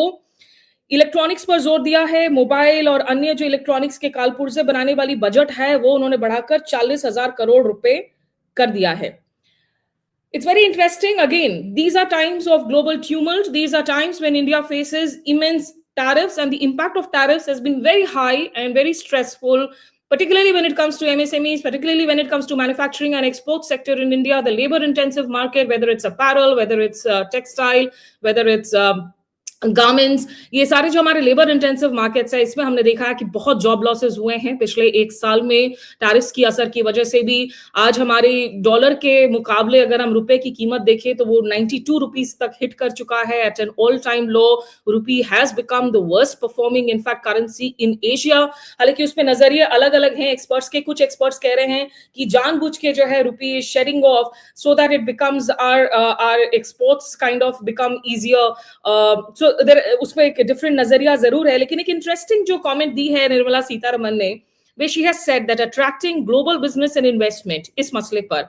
Speaker 3: इलेक्ट्रॉनिक्स पर जोर दिया है। मोबाइल और अन्य जो इलेक्ट्रॉनिक्स के कालपुर्जे बनाने वाली बजट है वो उन्होंने बढ़ाकर 40,000 करोड़ रुपए कर दिया है। It's very interesting. Again, these are times of global tumult. These are times when India faces immense tariffs, and the impact of tariffs has been very high and very stressful, particularly when it comes to MSMEs, particularly when it comes to manufacturing and export sector in India, the labor intensive market, whether it's apparel, whether it's textile, whether it's garments, ये सारे जो हमारे labour intensive markets है, इसमें हमने देखा है कि बहुत जॉब लॉसेस हुए हैं पिछले एक साल में। टैरिफ्स की असर की वजह से भी आज हमारी डॉलर के मुकाबले अगर हम रुपए की कीमत देखें तो वो 92 रुपीस तक हिट कर चुका है at an all time low. Rupee has become the worst performing in fact currency in Asia. हालांकि उसमें नजरिए अलग अलग हैं एक्सपर्ट्स के। कुछ एक्सपर्ट्स कह रहे हैं कि जानबूझ के जो है rupee sharing of so that it becomes our exports kind of become easier. उसमें एक डिफरेंट नजरिया जरूर है। लेकिन एक इंटरेस्टिंग जो कमेंट दी है निर्मला सीतारमण ने, where she has said that attracting global business and investment, इस मसले पर,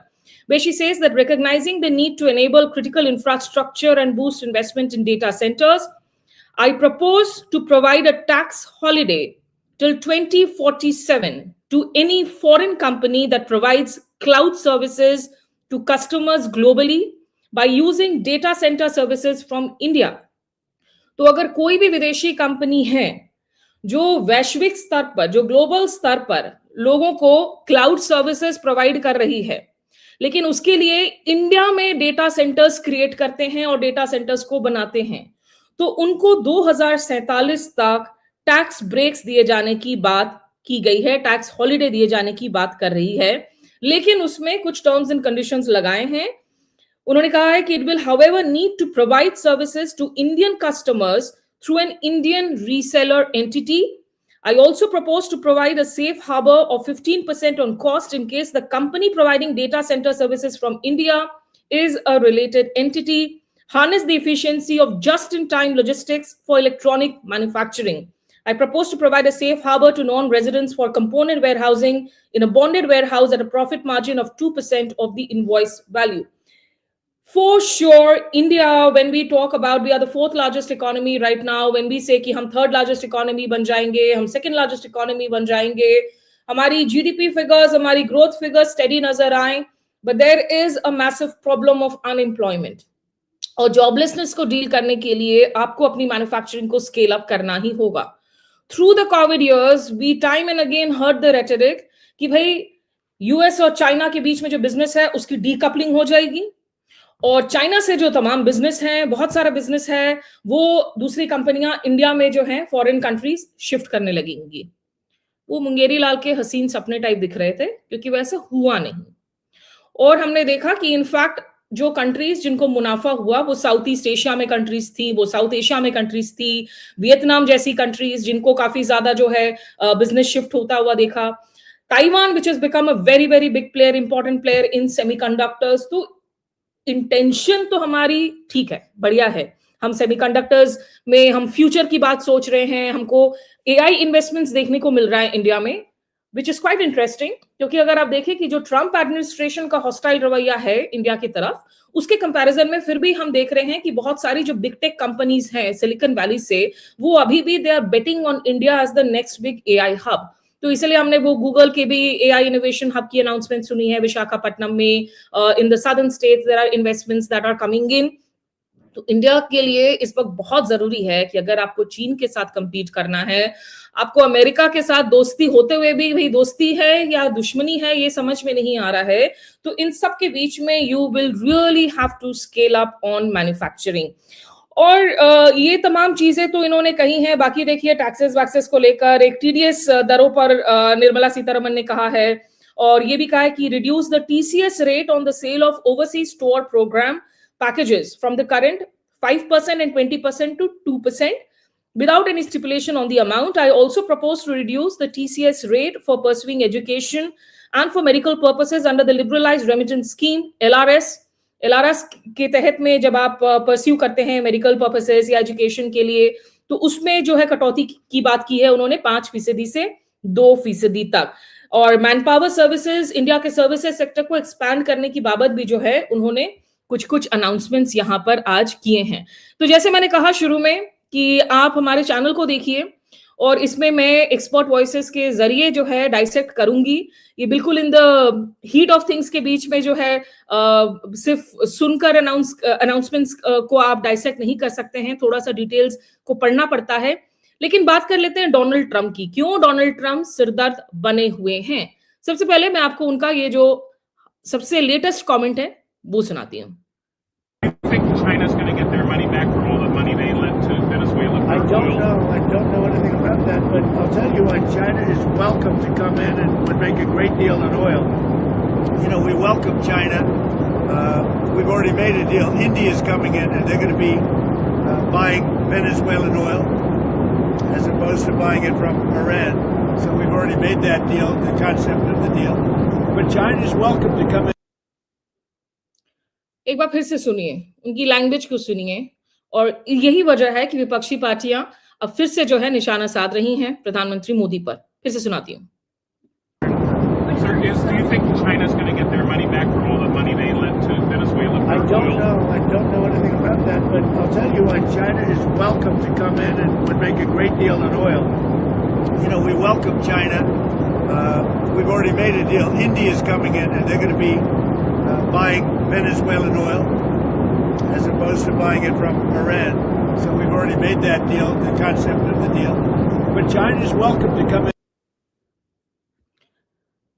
Speaker 3: where she says that recognizing the need to enable critical infrastructure and boost investment in data centers, I propose to provide a tax holiday till 2047 to any foreign company that provides cloud services to customers globally by using data center services from India. तो अगर कोई भी विदेशी company है जो वैश्विक स्तर पर, जो ग्लोबल स्तर पर लोगों को क्लाउड सर्विसेज प्रोवाइड कर रही है, लेकिन उसके लिए इंडिया में डेटा सेंटर्स क्रिएट करते हैं और डेटा सेंटर्स को बनाते हैं, तो उनको 2047 तक टैक्स ब्रेक्स दिए जाने की बात की गई है, टैक्स हॉलिडे दिए जाने की बात कर रही है, लेकिन उसमें कुछ टर्म्स एंड कंडीशंस लगाए हैं। उन्होंने कहा है कि it will however need to provide services to Indian customers through an Indian reseller entity. I also propose to provide a safe harbor of 15% on cost in case the company providing data center services from India is a related entity. Harness the efficiency of just-in-time logistics for electronic manufacturing. I propose to provide a safe harbor to non-residents for component warehousing in a bonded warehouse at a profit margin of 2% of the invoice value. For sure, India, when we talk about, we are the fourth largest economy right now. When we say कि हम third largest economy बन जाएंगे, हम second largest economy बन जाएंगे, हमारी GDP figures, हमारी growth figures steady नजर आए, but there is a massive problem of unemployment. और जॉबलेसनेस को डील करने के लिए आपको अपनी मैन्युफैक्चरिंग को स्केल अप करना ही होगा. Through the COVID years, we time and again heard the rhetoric कि भाई यूएस और चाइना के बीच में जो बिजनेस है उसकी डीकपलिंग हो जाएगी और चाइना से जो तमाम बिजनेस हैं, बहुत सारा बिजनेस है, वो दूसरी कंपनियां इंडिया में जो हैं फॉरेन कंट्रीज शिफ्ट करने लगेंगी. वो मुंगेरी लाल के हसीन सपने टाइप दिख रहे थे, क्योंकि वैसा हुआ नहीं. और हमने देखा कि इनफैक्ट जो कंट्रीज जिनको मुनाफा हुआ वो साउथ ईस्ट एशिया में कंट्रीज थी, वो साउथ एशिया में कंट्रीज थी, वियतनाम जैसी कंट्रीज जिनको काफी ज्यादा जो है बिजनेस शिफ्ट होता हुआ देखा. Taiwan which has become a very very big player, important player in semiconductors. तो इंटेंशन तो हमारी ठीक है, बढ़िया है, हम सेमीकंडक्टर्स में हम फ्यूचर की बात सोच रहे हैं, हमको एआई इन्वेस्टमेंट्स देखने को मिल रहा है इंडिया में, विच इज क्वाइट इंटरेस्टिंग. क्योंकि अगर आप देखें कि जो ट्रंप एडमिनिस्ट्रेशन का हॉस्टाइल रवैया है इंडिया की तरफ, उसके कंपैरिजन में फिर भी हम देख रहे हैं कि बहुत सारी जो बिग टेक कंपनीज हैं सिलिकॉन वैली से, वो अभी भी they are betting on India as the next big AI hub. तो इसलिए हमने वो गूगल के भी एआई इनोवेशन हब की अनाउंसमेंट सुनी है विशाखापट्टनम में. In the southern states there are investments that are coming in. तो इंडिया के लिए इस वक्त बहुत जरूरी है कि अगर आपको चीन के साथ compete करना है, आपको अमेरिका के साथ दोस्ती होते हुए भी भाई दोस्ती है या दुश्मनी है ये समझ में नहीं आ रहा है, तो इन सब के बीच में you will really have to scale up on manufacturing. और ये तमाम चीजें तो इन्होंने कही हैं. बाकी देखिए टैक्सेस वैक्सेस को लेकर एक टीडीएस दरों पर निर्मला सीतारमन ने कहा है, और ये भी कहा है कि reduce the TCS rate on the sale of overseas store program packages from the current 5% and 20% to 2% without any stipulation on the amount. I also propose to reduce the TCS rate for pursuing education and for medical purposes under the liberalized remittance scheme, LRS. LRS के तहत में जब आप pursue करते हैं medical purposes या education के लिए, तो उसमें जो है कटौती की बात की है उन्होंने 5% से 2% तक. और मैन पावर सर्विसेज, इंडिया के सर्विसेज सेक्टर को एक्सपैंड करने की बाबत भी जो है उन्होंने कुछ अनाउंसमेंट्स यहां पर आज किए हैं. तो जैसे मैंने कहा शुरू में कि आप हमारे चैनल को देखिए, और इसमें मैं एक्सपर्ट वॉइसेस के जरिए जो है डाइसेक्ट करूंगी. ये बिल्कुल in the heat of things के बीच में जो है सिर्फ सुनकर अनाउंसमेंट्स को आप डाइसेक्ट नहीं कर सकते हैं, थोड़ा सा डिटेल्स को पढ़ना पड़ता है. लेकिन बात कर लेते हैं डोनाल्ड ट्रंप की. क्यों डोनाल्ड ट्रंप सिरदर्द बने हुए हैं? सबसे पहले मैं आपको उनका ये जो सबसे लेटेस्ट कमेंट है वो सुनाती हूँ.
Speaker 4: I think China's going to get their money back from all the money they lent to Venezuela for
Speaker 5: I don't
Speaker 4: oil.
Speaker 5: know. I don't know anything about that, but I'll tell you what, China is welcome to come in and would make a great deal in oil. You know, we welcome China. We've already made a deal. India is coming in, and they're going to be buying Venezuelan oil as opposed to buying it from Iran. So we've already made that deal, the concept of the deal. But China is welcome to come in.
Speaker 3: एक बार फिर से सुनिए, उनकी language को सुनिए. और यही वजह है कि विपक्षी पार्टियां अब फिर से जो है निशाना साध रही हैं प्रधानमंत्री मोदी पर. फिर से सुनाती हूँ.
Speaker 4: Sir, do you think China's going to get their money back from all the money they lent to Venezuela for
Speaker 5: I don't
Speaker 4: oil?
Speaker 5: know. I don't know anything about that, but I'll tell you what, China is welcome to come in and would make a great deal in oil. You know, we welcome China. We've already made a deal. India is coming in, and they're going to be buying Venezuelan oil as opposed to buying it from Iran. So we've already made that deal, the concept of the deal. but China is welcome to come in.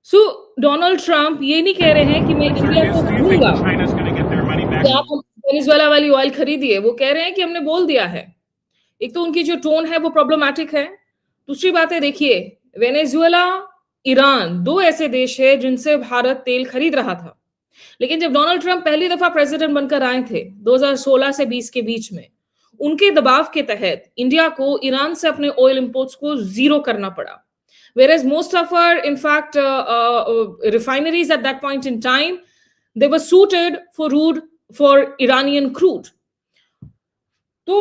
Speaker 3: So Donald Trump ये नहीं कह रहे हैं कि मैं
Speaker 4: Sir,
Speaker 3: India को
Speaker 4: do you think
Speaker 3: दूंगा
Speaker 4: China's going to get their money back?
Speaker 3: कि आप वेनेजुएला वाली ऑयल खरीदिए, वो कह रहे हैं कि हमने बोल दिया है। एक तो उनकी जो टोन है वो प्रॉब्लमैटिक है। दूसरी बात है, देखिए वेनेजुएला, ईरान, दो ऐसे देश है जिनसे भारत तेल खरीद रहा था, लेकिन जब डोनाल्ड ट्रंप पहली दफा प्रेसिडेंट बनकर आए थे 2016 से 20 के बीच में, उनके दबाव के तहत इंडिया को ईरान से अपने ऑयल इंपोर्ट्स को जीरो करना पड़ा। Whereas most of our, in fact, refineries at that point in time, they were suited for Iranian crude. तो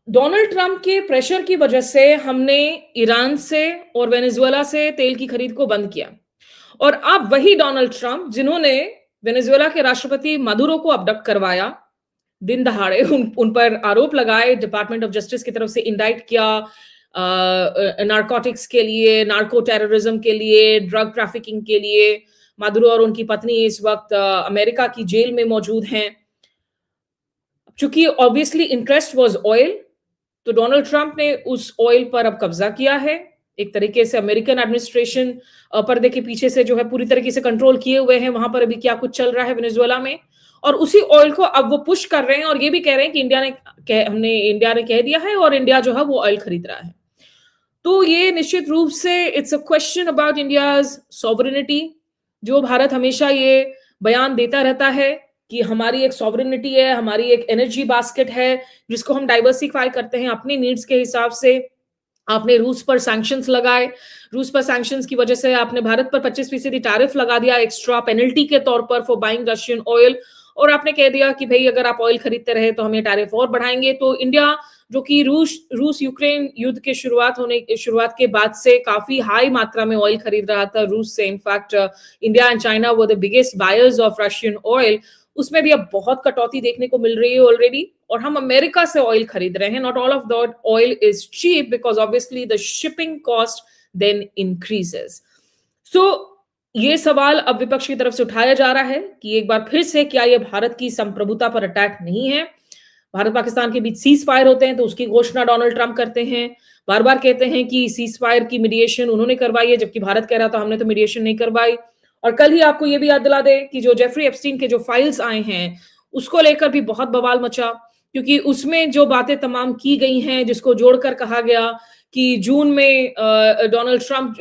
Speaker 3: डोनाल्ड ट्रंप के प्रेशर की वजह से हमने ईरान से और वेनेजुएला से तेल की खरीद को बंद किया। और अब वही डोनाल्ड ट्रंप जिन्होंने वेनेजुएला के राष्ट्रपति मदुरो को अबडक्ट करवाया, दिन दहाड़े उन पर आरोप लगाए, डिपार्टमेंट ऑफ जस्टिस की तरफ से इंडाइट किया, नारकोटिक्स के लिए, नार्को टेररिज्म के लिए, ड्रग ट्रैफिकिंग के लिए। मदुरो और उनकी पत्नी इस वक्त अमेरिका की जेल में मौजूद हैं। चूंकि ऑब्वियसली इंटरेस्ट वाज ऑयल, तो डोनाल्ड ट्रंप ने उस ऑयल पर अब कब्जा किया है। एक तरीके से अमेरिकन एडमिनिस्ट्रेशन पर्दे के पीछे से जो है पूरी तरीके से कंट्रोल किए हुए हैं वहां पर अभी क्या कुछ चल रहा है वेनेजुएला में, और उसी ऑयल को अब वो पुश कर रहे हैं और ये भी कह रहे हैं कि इंडिया ने कह दिया है और इंडिया जो है वो ऑयल खरीद रहा है। तो ये निश्चित रूप से it's a question about India's sovereignty, जो भारत हमेशा ये बयान देता रहता है कि हमारी एक सॉवरेनिटी है, हमारी एक एनर्जी बास्केट है जिसको हम डाइवर्सिफाई करते हैं अपनी नीड्स के हिसाब से। आपने रूस पर सैंक्शंस लगाए, रूस पर सैंक्शंस की वजह से आपने भारत पर 25% टैरिफ लगा दिया एक्स्ट्रा पेनल्टी के तौर पर फॉर बाइंग रशियन ऑयल, और आपने कह दिया कि भाई अगर आप ऑयल खरीदते रहे तो हम ये टैरिफ और बढ़ाएंगे। तो इंडिया, जो कि रूस यूक्रेन युद्ध के शुरुआत के बाद से काफी हाई मात्रा में ऑयल खरीद रहा था रूस से, in fact India and China were the biggest buyers of Russian oil, उसमें भी अब बहुत कटौती देखने को मिल रही है ऑलरेडी। और हम अमेरिका से ऑयल खरीद रहे हैं। Not all of that oil is cheap because obviously the shipping cost then increases. So ये सवाल अब विपक्ष की तरफ से उठाया जा रहा है कि एक बार फिर से क्या ये भारत की संप्रभुता पर अटैक नहीं है। भारत पाकिस्तान के बीच सीज फायर होते हैं तो उसकी घोषणा डोनाल्ड ट्रंप करते हैं, बार बार कहते हैं कि सीज फायर की मीडिएशन उन्होंने करवाई है, जबकि भारत कह रहा था हमने तो मीडिएशन नहीं करवाई। और कल ही आपको ये भी याद दिला दे कि जो जेफरी एप्स्टीन के जो फाइल्स आए हैं उसको लेकर भी बहुत बवाल मचा, क्योंकि उसमें जो बातें तमाम की गई हैं, जिसको जोड़कर कहा गया कि जून में डोनाल्ड ट्रंप,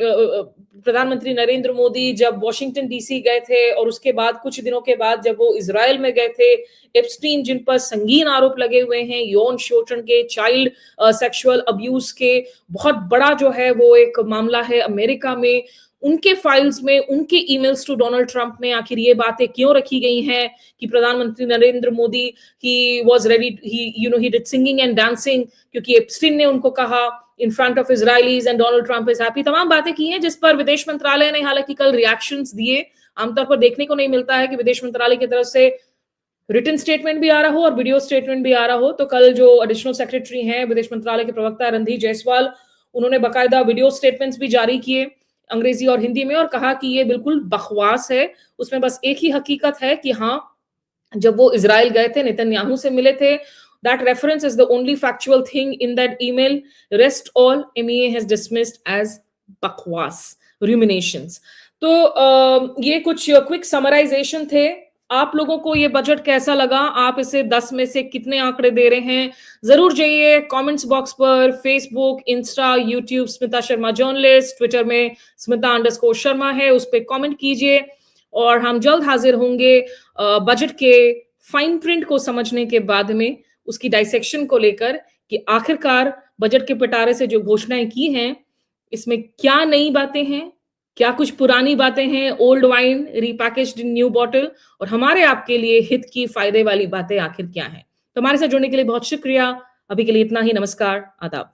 Speaker 3: प्रधानमंत्री नरेंद्र मोदी जब वॉशिंगटन डीसी गए थे और उसके बाद कुछ दिनों के बाद जब वो इजराइल में गए थे, एप्स्टीन जिन पर संगीन आरोप लगे हुए हैं यौन शोषण के, चाइल्ड सेक्सुअल अब्यूज के, बहुत बड़ा जो है वो एक मामला है अमेरिका में, उनके फाइल्स में, उनके ईमेल्स टू डोनाल्ड ट्रंप में आखिर ये बातें क्यों रखी गई हैं कि प्रधानमंत्री Narendra Modi he was ready, he did singing and dancing, क्योंकि एप्स्टीन ने उनको कहा in front of Israelis and Donald Trump is happy. तमाम बातें की हैं जिस पर विदेश मंत्रालय ने हालांकि कल रिएक्शंस दिए। आमतौर पर देखने को नहीं मिलता है कि विदेश मंत्रालय की तरफ से रिटन स्टेटमेंट भी आ रहा हो और वीडियो स्टेटमेंट भी आ रहा हो। तो कल जो एडिशनल सेक्रेटरी हैं विदेश मंत्रालय के प्रवक्ता रणधीर जायसवाल, उन्होंने बाकायदा वीडियो स्टेटमेंट्स भी जारी किए अंग्रेजी और हिंदी में, और कहा कि ये बिल्कुल बकवास है। उसमें बस एक ही हकीकत है कि हाँ, जब वो इजराइल गए थे, नेतन्याहू से मिले थे, that reference is the only factual thing in that email. Rest all MEA has dismissed as bakwas, ruminations. तो ये कुछ क्विक समराइजेशन थे। आप लोगों को ये बजट कैसा लगा? आप इसे 10 में से कितने आंकड़े दे रहे हैं? जरूर जाइए कमेंट्स बॉक्स पर, Facebook, Insta, YouTube Smita Sharma journalist, Twitter में स्मिता_शर्मा है, उस पर कमेंट कीजिए। और हम जल्द हाजिर होंगे बजट के फाइन प्रिंट को समझने के बाद में, उसकी डाइसेक्शन को लेकर कि आखिरकार बजट के पिटारे से जो घोषणाएं की हैं इसमें क्या नई बातें हैं, क्या कुछ पुरानी बातें हैं, ओल्ड वाइन रीपैकेज्ड इन न्यू बॉटल, और हमारे आपके लिए हित की, फायदे वाली बातें आखिर क्या हैं। तो हमारे साथ जुड़ने के लिए बहुत शुक्रिया। अभी के लिए इतना ही। नमस्कार, आदाब।